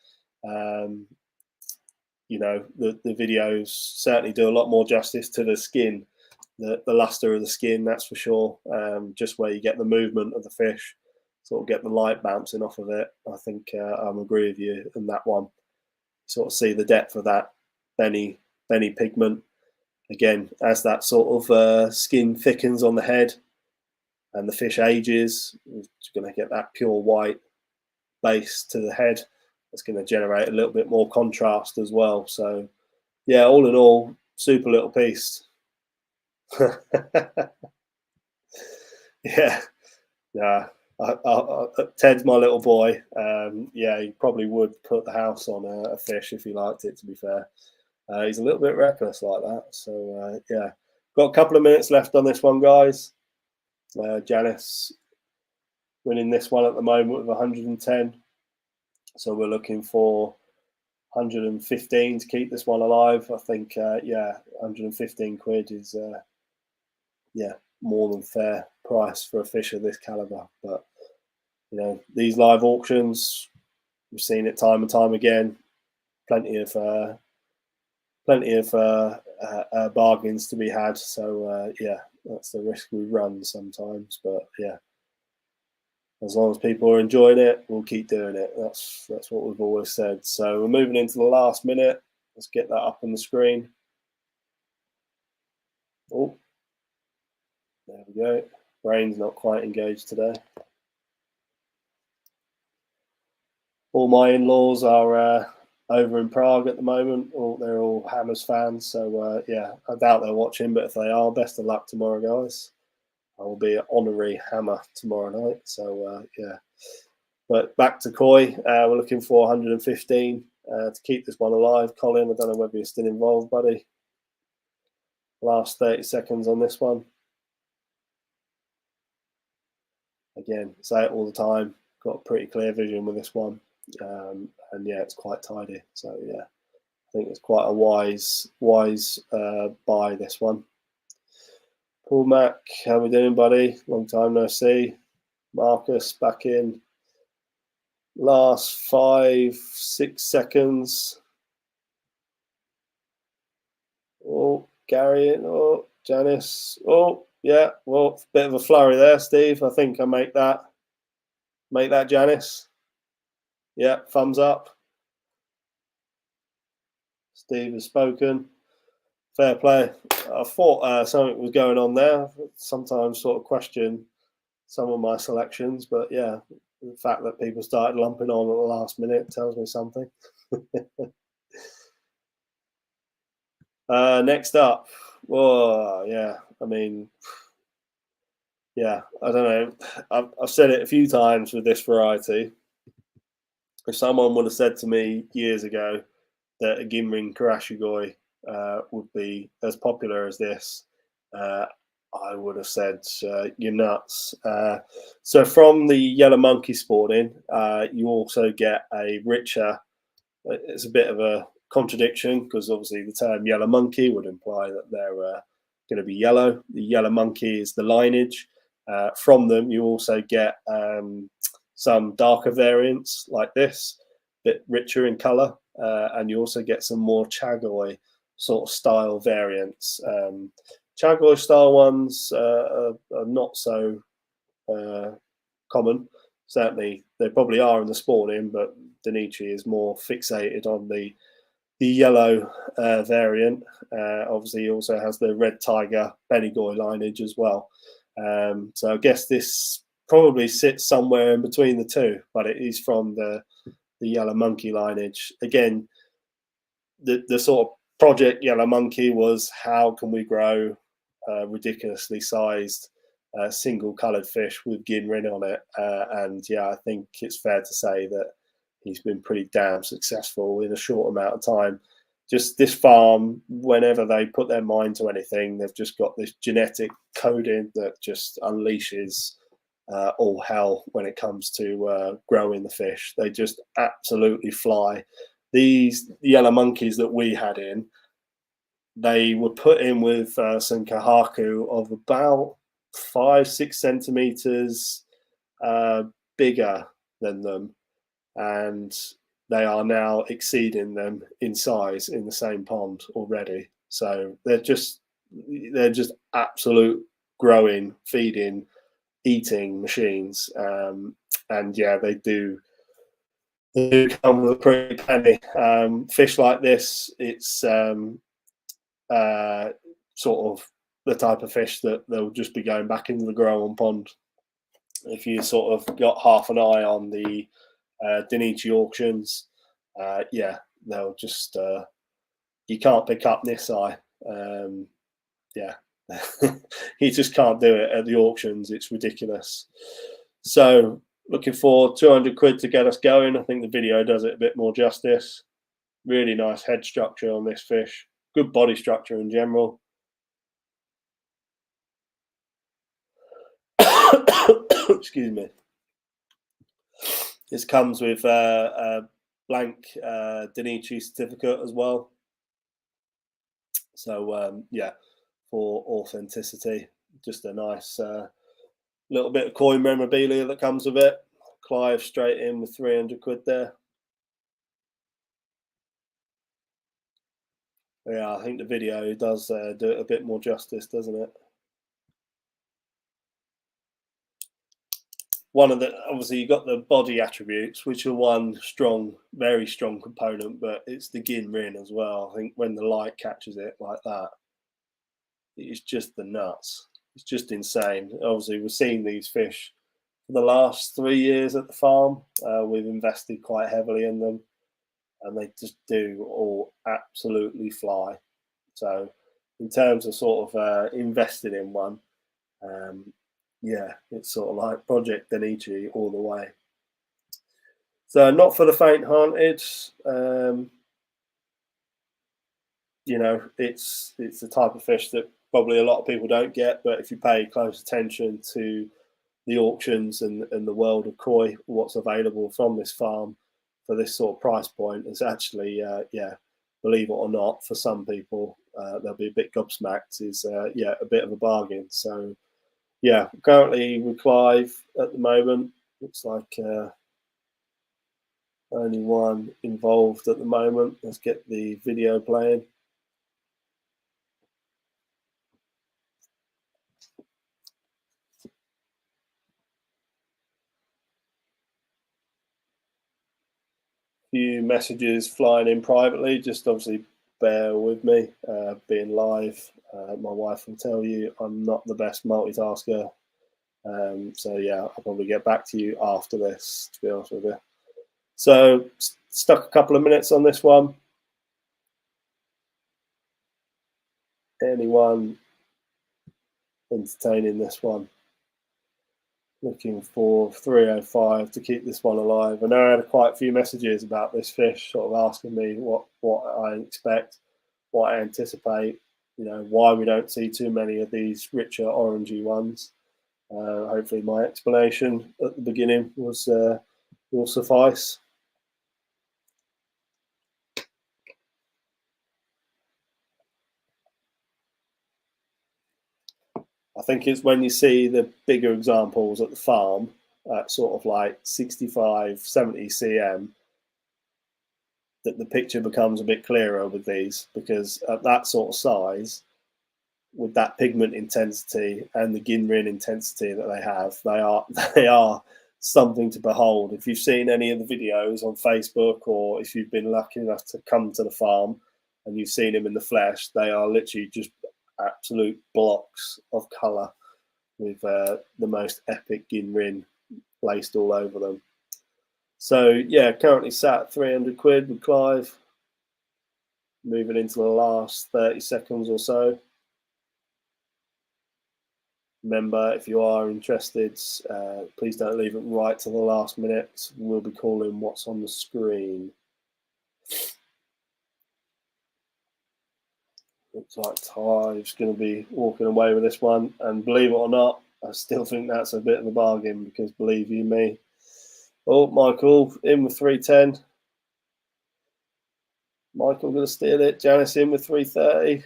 You know, the videos certainly do a lot more justice to the skin, the luster of the skin, that's for sure. Just where you get the movement of the fish. sort of get the light bouncing off of it. I think I'm agree with you in that one. Sort of see the depth of that Beni pigment. Again, as that sort of skin thickens on the head and the fish ages, we're going to get that pure white base to the head. It's going to generate a little bit more contrast as well. So, yeah, all in all, super little piece. Yeah, yeah. Ted's my little boy. Yeah, he probably would put the house on a fish if he liked it, to be fair. He's a little bit reckless like that. So, yeah. Got a couple of minutes left on this one, guys. Janice winning this one at the moment with 110. So we're looking for 115 to keep this one alive. I think, yeah, 115 quid is, yeah, more than fair price for a fish of this caliber. But, you know, these live auctions, we've seen it time and time again. Plenty of bargains to be had. So, yeah, that's the risk we run sometimes. But, yeah, as long as people are enjoying it, we'll keep doing it. That's what we've always said. So we're moving into the last minute. Let's get that up on the screen. Oh, there we go. Brain's not quite engaged today. All my in-laws are over in Prague at the moment. They're all Hammers fans. So, yeah, I doubt they're watching, but if they are, best of luck tomorrow, guys. I will be an honorary Hammer tomorrow night. So, yeah. But back to koi, we're looking for 115 to keep this one alive. Colin, I don't know whether you're still involved, buddy. Last 30 seconds on this one. Again, say it all the time. Got a pretty clear vision with this one. And yeah, it's quite tidy. So yeah, I think it's quite a wise buy, this one. Paul Mac, how we doing, buddy? Long time no see. Marcus back in. Last 5-6 seconds. Oh, Gary. Oh, Janice. Oh, yeah. Well, bit of a flurry there, Steve. I think I make that. Make that, Janice. Yeah, thumbs up. Steve has spoken. Fair play. I thought something was going on there. Sometimes sort of question some of my selections, but yeah, the fact that people started lumping on at the last minute tells me something. Next up, oh yeah, I mean, yeah, I don't know. I've said it a few times with this variety. If someone would have said to me years ago that a Ginrin Karashigoi would be as popular as this, I would have said, you're nuts. So from the yellow monkey spawning, you also get a richer, it's a bit of a contradiction because obviously the term yellow monkey would imply that they're going to be yellow. The yellow monkey is the lineage. From them, you also get some darker variants like this, a bit richer in color, and you also get some more Chagoi sort of style variants. Chagoi style ones are not so common. Certainly, they probably are in the spawning, but Denichi is more fixated on the yellow variant. Obviously, he also has the red tiger Benigoi lineage as well. So I guess this probably sits somewhere in between the two, but it is from the yellow monkey lineage. Again, the sort of project yellow monkey was how can we grow ridiculously sized single coloured fish with Ginrin on it, and yeah, I think it's fair to say that he's been pretty damn successful in a short amount of time. Just this farm, whenever they put their mind to anything, they've just got this genetic coding that just unleashes all hell when it comes to growing the fish. They just absolutely fly. These yellow monkeys that we had in, they were put in with some kohaku of about 5-6 centimeters bigger than them, and they are now exceeding them in size in the same pond already. So they're just absolute growing, feeding, eating machines. And yeah, they do come with a pretty penny. Fish like this, it's sort of the type of fish that they'll just be going back into the grow on pond. If you sort of got half an eye on the Denichi auctions, yeah, they'll just you can't pick up this eye. Yeah, you just can't do it at the auctions. It's ridiculous. So looking for 200 quid to get us going. I think the video does it a bit more justice. Really nice head structure on this fish. Good body structure in general. Excuse me. This comes with a blank Denichi certificate as well. So yeah, for authenticity, just a nice little bit of coin memorabilia that comes with it. Clive straight in with 300 quid there. Yeah, I think the video does do it a bit more justice, doesn't it? One of the, obviously you've got the body attributes, which are one strong, very strong component, but it's the gin rin as well. I think when the light catches it like that, it's just the nuts. It's just insane. Obviously, we've seen these fish for the last 3 years at the farm. We've invested quite heavily in them, and they just do all absolutely fly. So, in terms of sort of investing in one, yeah, it's sort of like Project Denichi all the way. So, not for the faint-hearted. You know, it's the type of fish that probably a lot of people don't get, but if you pay close attention to the auctions and the world of koi, what's available from this farm for this sort of price point is actually, yeah, believe it or not, for some people, they'll be a bit gobsmacked, is, yeah, a bit of a bargain. So, yeah, currently with Clive at the moment, looks like only one involved at the moment. Let's get the video playing. Few messages flying in privately, just obviously bear with me, being live. My wife will tell you I'm not the best multitasker. So yeah, I'll probably get back to you after this, to be honest with you. So stuck a couple of minutes on this one. Anyone entertaining this one? Looking for 305 to keep this one alive. I know I had quite a few messages about this fish, sort of asking me what I expect, what I anticipate, you know, why we don't see too many of these richer orangey ones. Hopefully my explanation at the beginning was will suffice. I think it's when you see the bigger examples at the farm at sort of like 65, 70 cm that the picture becomes a bit clearer with these, because at that sort of size, with that pigment intensity and the ginrin intensity that they are something to behold. If you've seen any of the videos on Facebook, or if you've been lucky enough to come to the farm and you've seen them in the flesh, they are literally just absolute blocks of colour with the most epic ginrin placed all over them. So yeah, currently sat at 300 quid with Clive. Moving into the last 30 seconds or so. Remember, if you are interested, please don't leave it right to the last minute. We'll be calling what's on the screen. Looks like Ty's going to be walking away with this one. And believe it or not, I still think that's a bit of a bargain, because believe you me. Oh, Michael in with 310. Michael going to steal it. Janice in with 330.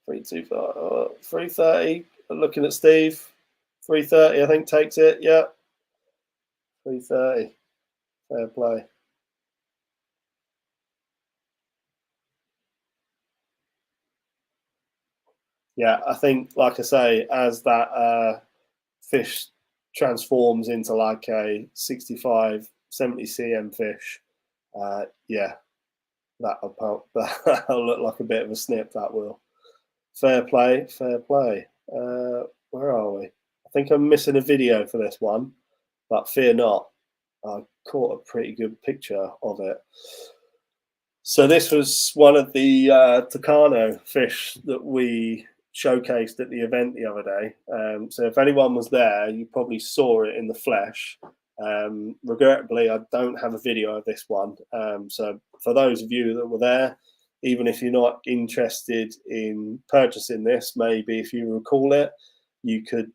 325, 330. Looking at Steve. 330, I think, takes it. Yeah. 330. Fair play. Yeah, I think, like I say, as that fish transforms into like a 65, 70 cm fish, yeah, that'll look like a bit of a snip. That will. Fair play, fair play. Where are we? I think I'm missing a video for this one, but fear not, I caught a pretty good picture of it. So this was one of the Takano fish that we showcased at the event the other day. So if anyone was there, you probably saw it in the flesh. Regrettably, I don't have a video of this one. So for those of you that were there, even if you're not interested in purchasing this, maybe if you recall it, you could,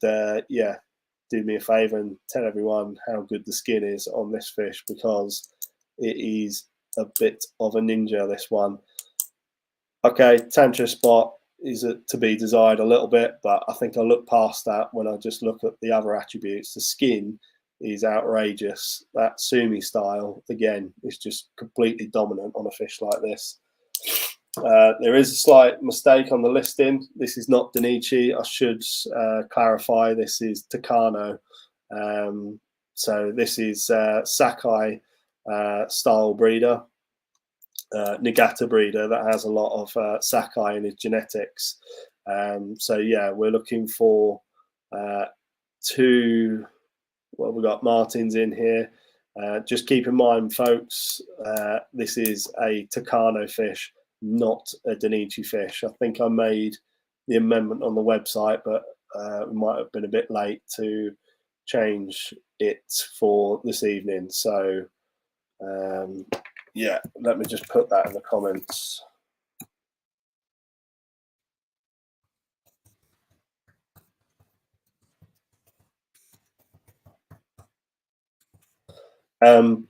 yeah, do me a favor and tell everyone how good the skin is on this fish, because it is a bit of a ninja, this one. Okay, tantra spot is to be desired a little bit, but I think I look past that when I just look at the other attributes. The skin is outrageous. That sumi style, again, is just completely dominant on a fish like this. There is a slight mistake on the listing. This is not Denichi. I should clarify, this is Takano. So this is Sakai style breeder, Nagata breeder that has a lot of Sakai in his genetics. So yeah, we're looking for two. Well, we've got Martins in here. Just keep in mind, folks, this is a Takano fish, not a Denichi fish. I think I made the amendment on the website, but we might have been a bit late to change it for this evening. So yeah, let me just put that in the comments.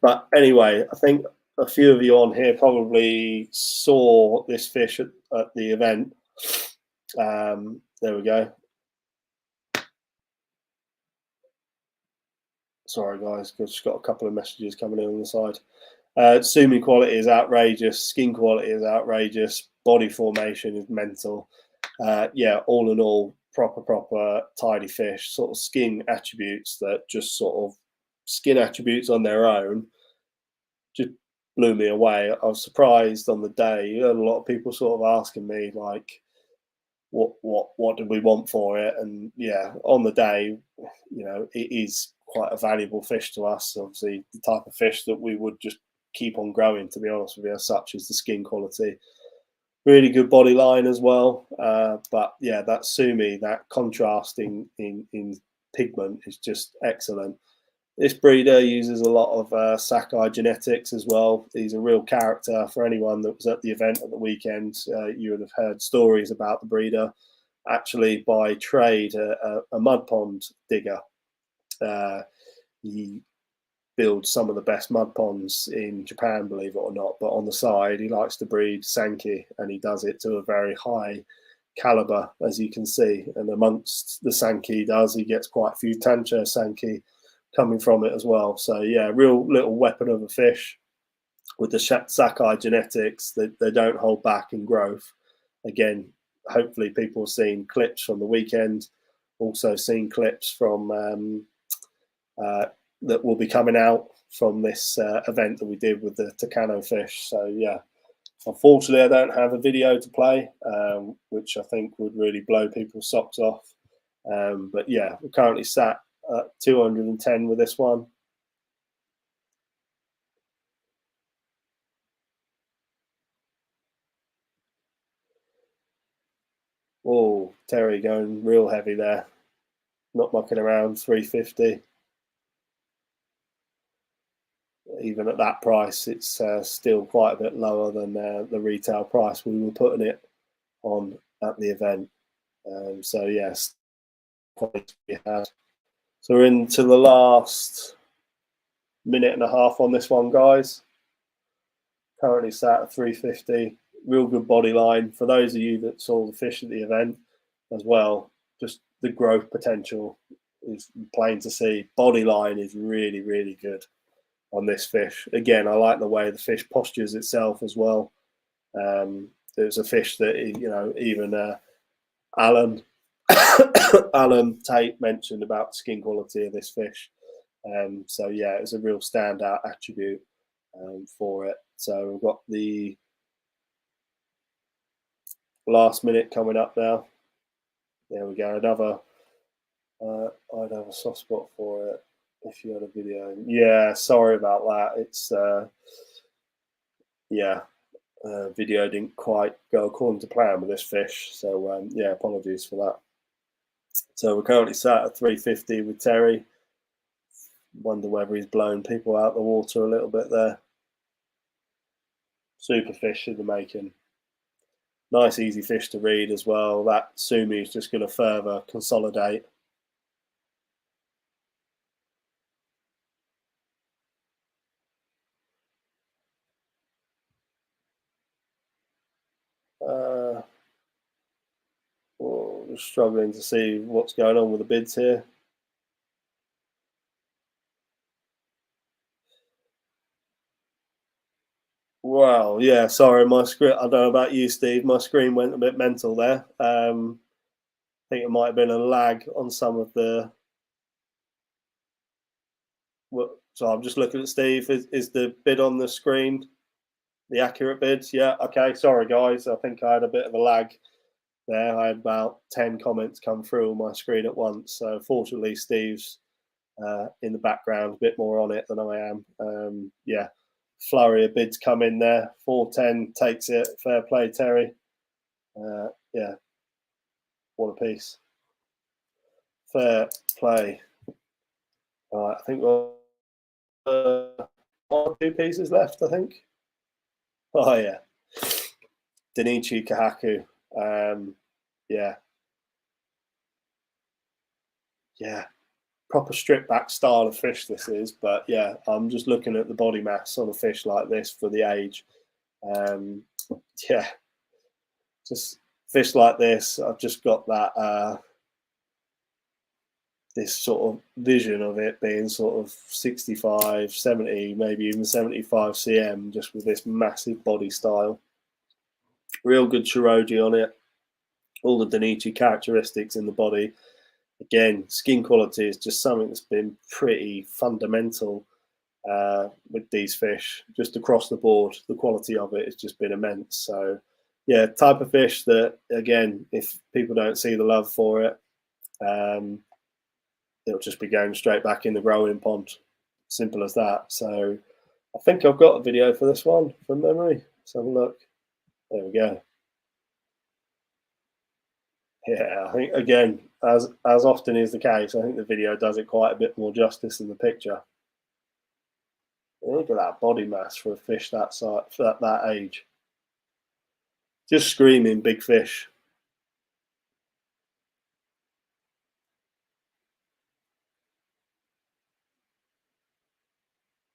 But anyway, I think a few of you on here probably saw this fish at the event. There we go. Sorry, guys, I've just got a couple of messages coming in on the side. Sumi quality is outrageous. Skin quality is outrageous. Body formation is mental. Yeah, all in all, proper tidy fish. Sort of skin attributes that just sort of skin attributes on their own just blew me away. I was surprised on the day. You had a lot of people sort of asking me like, what did we want for it? And yeah, on the day, you know, it is quite a valuable fish to us. Obviously, the type of fish that we would just keep on growing, to be honest with you, as such as the skin quality. Really good body line as well. But yeah, that sumi, that contrast in pigment is just excellent. This breeder uses a lot of Sakai genetics as well. He's a real character. For anyone that was at the event at the weekend, you would have heard stories about the breeder. Actually, by trade, a mud pond digger. He builds some of the best mud ponds in Japan, believe it or not. But on the side, he likes to breed sanke, and he does it to a very high caliber, as you can see. And amongst the sanke he does, he gets quite a few tancha sanke coming from it as well. So yeah, real little weapon of a fish with the Sakai genetics. They don't hold back in growth. Again, hopefully people have seen clips from the weekend, also seen clips from that will be coming out from this event that we did with the Takano fish. So yeah, unfortunately I don't have a video to play, which I think would really blow people's socks off. But yeah, we're currently sat 210 with this one. Oh, Terry going real heavy there. Not mucking around, 350. Even at that price, it's still quite a bit lower than the retail price we were putting it on at the event. So yes, quite we had. So we're into the last minute and a half on this one, guys. Currently sat at 350. Real good body line. For those of you that saw the fish at the event as well, just the growth potential is plain to see. Body line is really good on this fish. Again, I like the way the fish postures itself as well. There's a fish that, you know, even Alan Alan Tate mentioned about the skin quality of this fish. So yeah, it's a real standout attribute for it. So we've got the last minute coming up now. There we go. Another. I'd have a soft spot for it if you had a video. Yeah, sorry about that. It's yeah, video didn't quite go according to plan with this fish. So yeah, apologies for that. So we're currently sat at 350 with Terry. Wonder whether he's blown people out the water a little bit there. Super fish in the making. Nice, easy fish to read as well. That sumi is just going to further consolidate. Well, just struggling to see what's going on with the bids here. Wow, yeah, sorry, my screen. I don't know about you, Steve. My screen went a bit mental there. I think it might have been a lag on some of the. So I'm just looking at Steve. Is the bid on the screen the accurate bids? Yeah. Okay. Sorry, guys. I think I had a bit of a lag there. I had about 10 comments come through on my screen at once. So fortunately, Steve's in the background, a bit more on it than I am. Yeah. Flurry of bids come in there. 410 takes it. Fair play, Terry. Yeah, what a piece. Fair play. All right, I think we'll one or two pieces left, I think. Oh, yeah. Denichi Kohaku. Yeah. Yeah. Proper strip back style of fish this is, but yeah, I'm just looking at the body mass on a fish like this for the age. Yeah, just fish like this, I've just got that this sort of vision of it being sort of 65, 70, maybe even 75 cm, just with this massive body style. Real good shiroji on it. All the Denichi characteristics in the body. Again, skin quality is just something that's been pretty fundamental with these fish, just across the board. The quality of it has just been immense. So, yeah, type of fish that, again, if people don't see the love for it, it'll just be going straight back in the growing pond. Simple as that. So, I think I've got a video for this one from memory. Let's have a look. There we go. Yeah, I think again, as often is the case, I think the video does it quite a bit more justice than the picture. Look at that body mass for a fish that size, for that age. Just screaming big fish.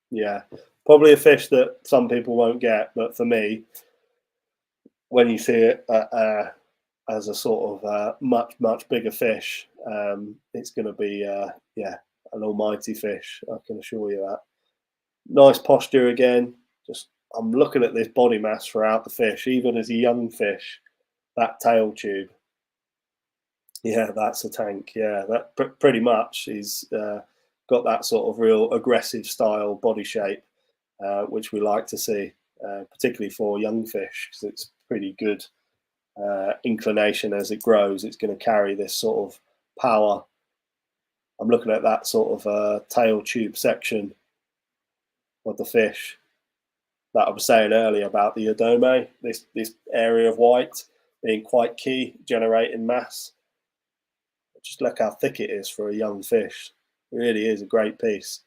Yeah, probably a fish that some people won't get, but for me, when you see it as a sort of much bigger fish, it's going to be yeah, an almighty fish. I can assure you that. Nice posture again. Just I'm looking at this body mass throughout the fish, even as a young fish. That tail tube. Yeah, that's a tank. Yeah, that pretty much is got that sort of real aggressive style body shape, which we like to see, particularly for young fish, because it's pretty good inclination as it grows. It's going to carry this sort of power. I'm looking at that sort of tail tube section of the fish that I was saying earlier about the odome, this area of white being quite key, generating mass. Just look how thick it is for a young fish. It really is a great piece.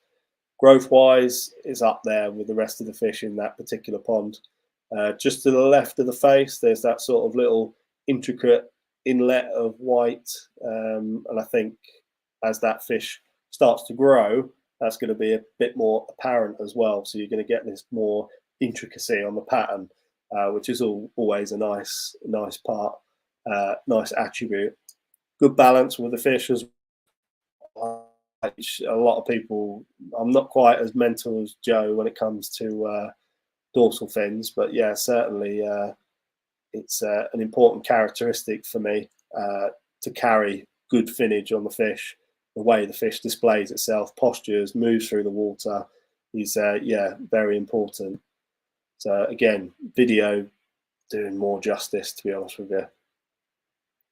Growth wise, it's up there with the rest of the fish in that particular pond. Just to the left of the face, there's that sort of little intricate inlet of white. And I think as that fish starts to grow, that's going to be a bit more apparent as well. So you're going to get this more intricacy on the pattern, which is always a nice part, nice attribute. Good balance with the fish as well. A lot of people, I'm not quite as mental as Joe when it comes to dorsal fins, but yeah, certainly it's an important characteristic for me. to carry good finnage on the fish. The way the fish displays itself, postures, moves through the water is yeah, very important. So again, video doing more justice, to be honest with you.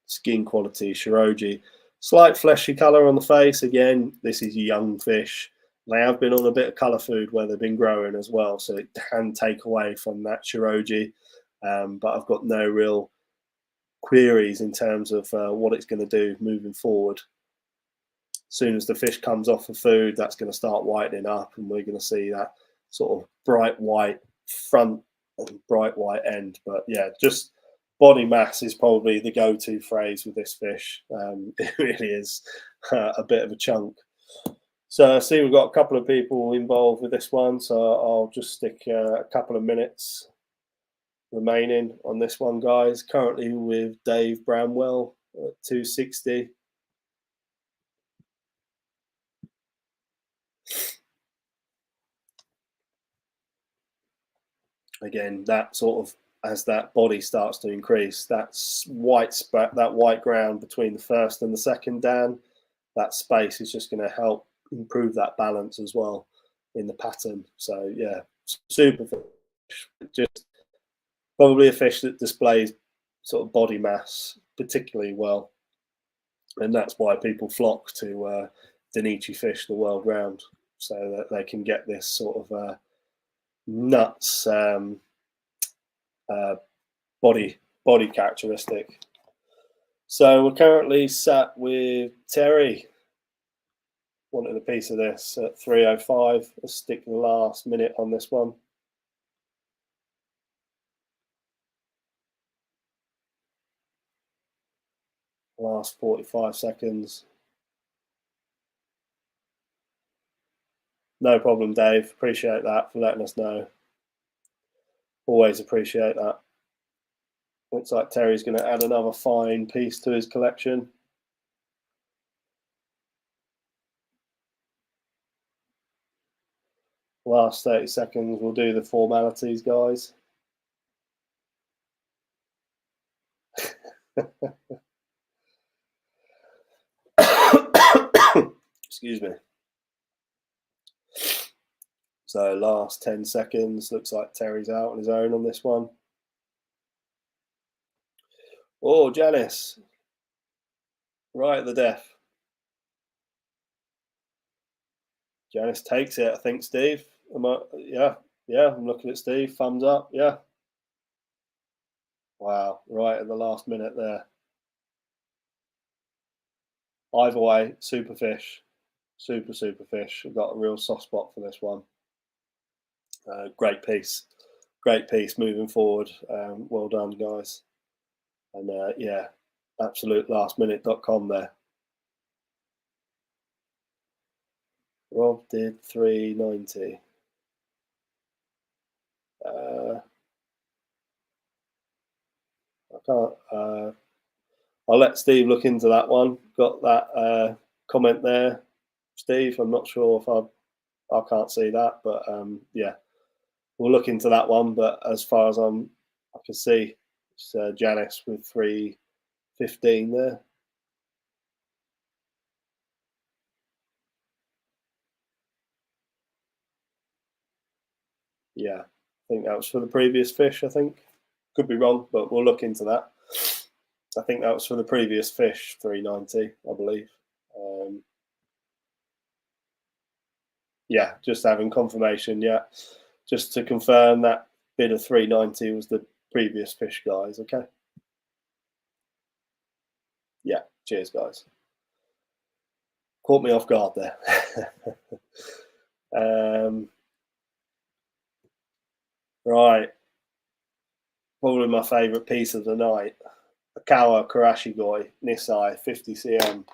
Skin quality, shiroji, slight fleshy color on the face. Again, this is young fish. They have been on a bit of color food where they've been growing as well, so it can take away from that shiroji. But I've got no real queries in terms of what it's going to do moving forward. As soon as the fish comes off of food, that's going to start whitening up, and we're going to see that sort of bright white front and bright white end. But yeah, just body mass is probably the go-to phrase with this fish. It really is a bit of a chunk. So I see we've got a couple of people involved with this one, so I'll just stick a couple of minutes remaining on this one, guys. Currently with Dave Bramwell at 260. Again, that sort of, as that body starts to increase, that white ground between the first and the second Dan, that space is just going to help improve that balance as well in the pattern. So yeah, super fish. Just probably a fish that displays sort of body mass particularly well, and that's why people flock to Denichi fish the world round, so that they can get this sort of nuts body characteristic. So we're currently sat with Terry wanting a piece of this at 3:05. Let's stick the last minute on this one. Last 45 seconds. No problem, Dave. Appreciate that for letting us know. Always appreciate that. Looks like Terry's going to add another fine piece to his collection. Last 30 seconds, we'll do the formalities, guys. Excuse me. So last 10 seconds, looks like Terry's out on his own on this one. Oh, Janice, right at the death. Janice takes it, I think, Steve. Yeah, I'm looking at Steve, thumbs up, yeah. Wow, right at the last minute there. Either way, super fish, super fish. I've got a real soft spot for this one. Great piece moving forward. Well done, guys. And yeah, absolute lastminute.com there. Rob did 390. I can't. I'll let Steve look into that one. Got that comment there, Steve. I'm not sure if I can't see that, but yeah, we'll look into that one. But as far as I can see, it's Janice with 315 there. Yeah, I think that was for the previous fish. I think, could be wrong, but we'll look into that. I think that was for the previous fish, 390, I believe. Yeah, just having confirmation. Yeah, just to confirm that bid of 390 was the previous fish, guys. Okay. Yeah. Cheers, guys. Caught me off guard there. Right. Probably my favourite piece of the night. Akawa Karashi Goi, Nisai, 50 cm.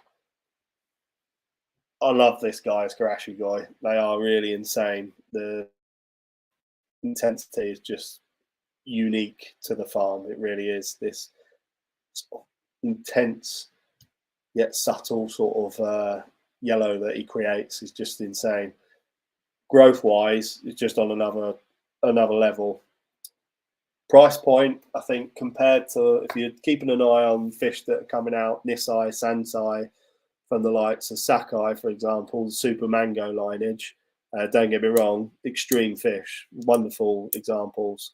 I love this guy's Karashi Goi. They are really insane. The intensity is just unique to the farm. It really is. This sort of intense yet subtle sort of yellow that he creates is just insane. Growth wise, it's just on another level. Price point, I think, compared to if you're keeping an eye on fish that are coming out, Nisai, Sansai, from the likes of Sakai, for example, the Super Mango lineage. Don't get me wrong, extreme fish, wonderful examples.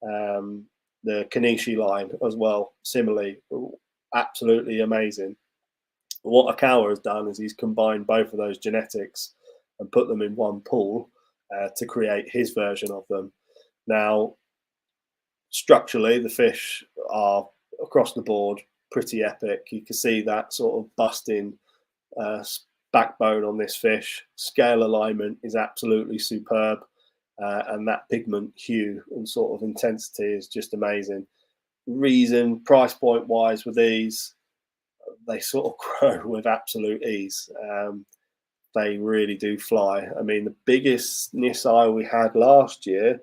The Kanishi line as well, similarly, absolutely amazing. What Akawa has done is he's combined both of those genetics and put them in one pool to create his version of them. Now, structurally, the fish are across the board pretty epic. You can see that sort of busting backbone on this fish. Scale alignment is absolutely superb, and that pigment hue and sort of intensity is just amazing. Reason, price point wise, with these, they sort of grow with absolute ease. They really do fly. I mean, the biggest Nisai we had last year,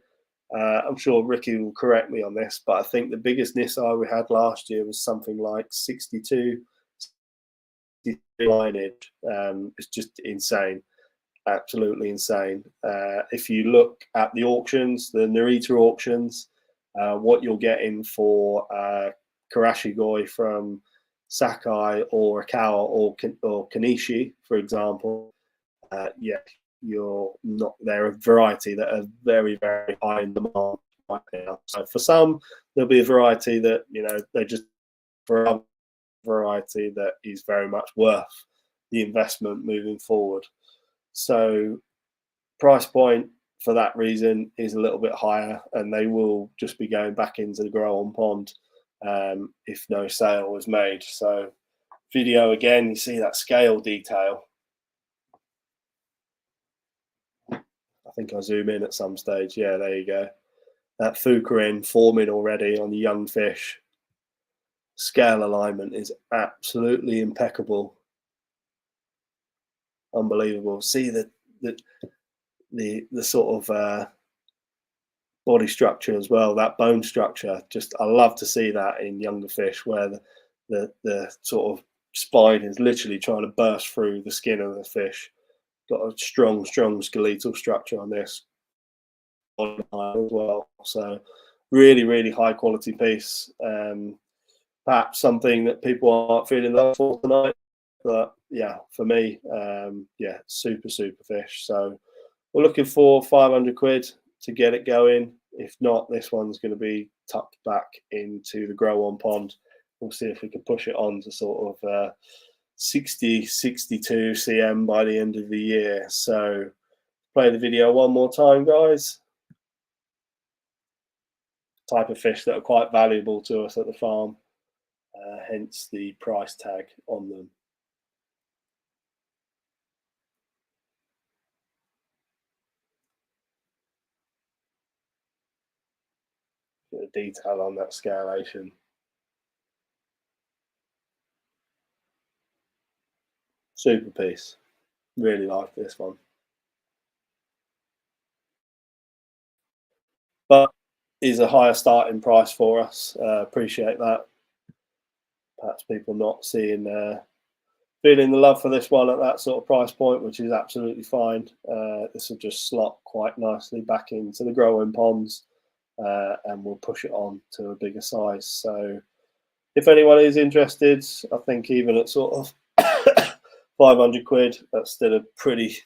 I'm sure Ricky will correct me on this, but I think the biggest Nisai we had last year was something like 62 lineage. It's just insane, absolutely insane. If you look at the auctions, the Narita auctions, what you're getting for karashi goi from Sakai or Akawa or Kanishi, for example, yeah, you're not. They're a variety that are very, very high in demand right now. So for some, there'll be a variety that they're just for a variety that is very much worth the investment moving forward. So price point for that reason is a little bit higher, and they will just be going back into the grow on pond if no sale was made. So video again, you see that scale detail. I think I'll zoom in at some stage. Yeah, there you go. That fukarin forming already on the young fish. Scale alignment is absolutely impeccable. Unbelievable. See the sort of body structure as well, that bone structure. Just I love to see that in younger fish where the sort of spine is literally trying to burst through the skin of the fish. Got a strong skeletal structure on this as well. So really high quality piece. Perhaps something that people aren't feeling love for tonight, but yeah, for me, yeah, super fish. So we're looking for 500 quid to get it going. If not, this one's going to be tucked back into the grow on pond. We'll see if we can push it on to sort of 60, 62 cm by the end of the year. So play the video one more time, guys. Type of fish that are quite valuable to us at the farm, hence the price tag on them. Bit of detail on that scalation. Super piece. Really like this one. But is a higher starting price for us. Appreciate that. Perhaps people not seeing, feeling the love for this one at that sort of price point, which is absolutely fine. This will just slot quite nicely back into the growing ponds, and we'll push it on to a bigger size. So if anyone is interested, I think even at sort of 500 quid, that's still a pretty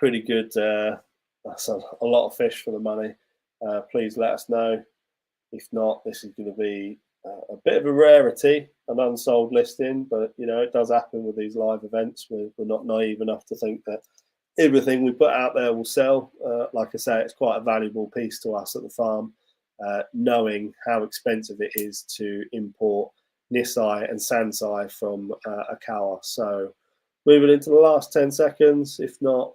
good. That's a lot of fish for the money. Please let us know. If not, this is going to be a bit of a rarity, an unsold listing, but it does happen with these live events. We're not naive enough to think that everything we put out there will sell. Like I say, it's quite a valuable piece to us at the farm, knowing how expensive it is to import Nisai and Sansai from Akawa. So moving into the last 10 seconds, if not,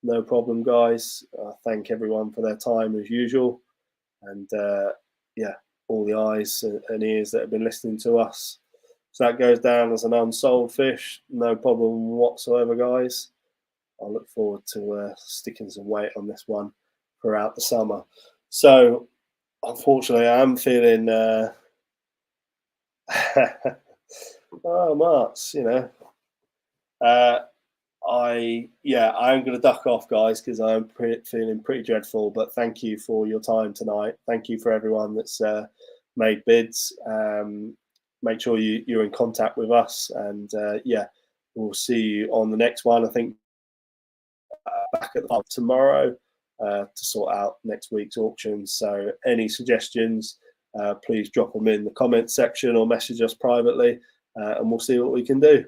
no problem, guys. Thank everyone for their time as usual. And yeah, all the eyes and ears that have been listening to us. So that goes down as an unsold fish. No problem whatsoever, guys. I look forward to sticking some weight on this one throughout the summer. So unfortunately, I am feeling oh, Marks, I'm going to duck off, guys, because I'm feeling pretty dreadful. But thank you for your time tonight. Thank you for everyone that's made bids. Make sure you're in contact with us, and we'll see you on the next one. I think back at the pub tomorrow to sort out next week's auctions. So any suggestions, please drop them in the comments section or message us privately, and we'll see what we can do.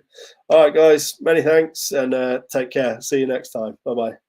All right, guys, many thanks, and take care. See you next time. Bye-bye.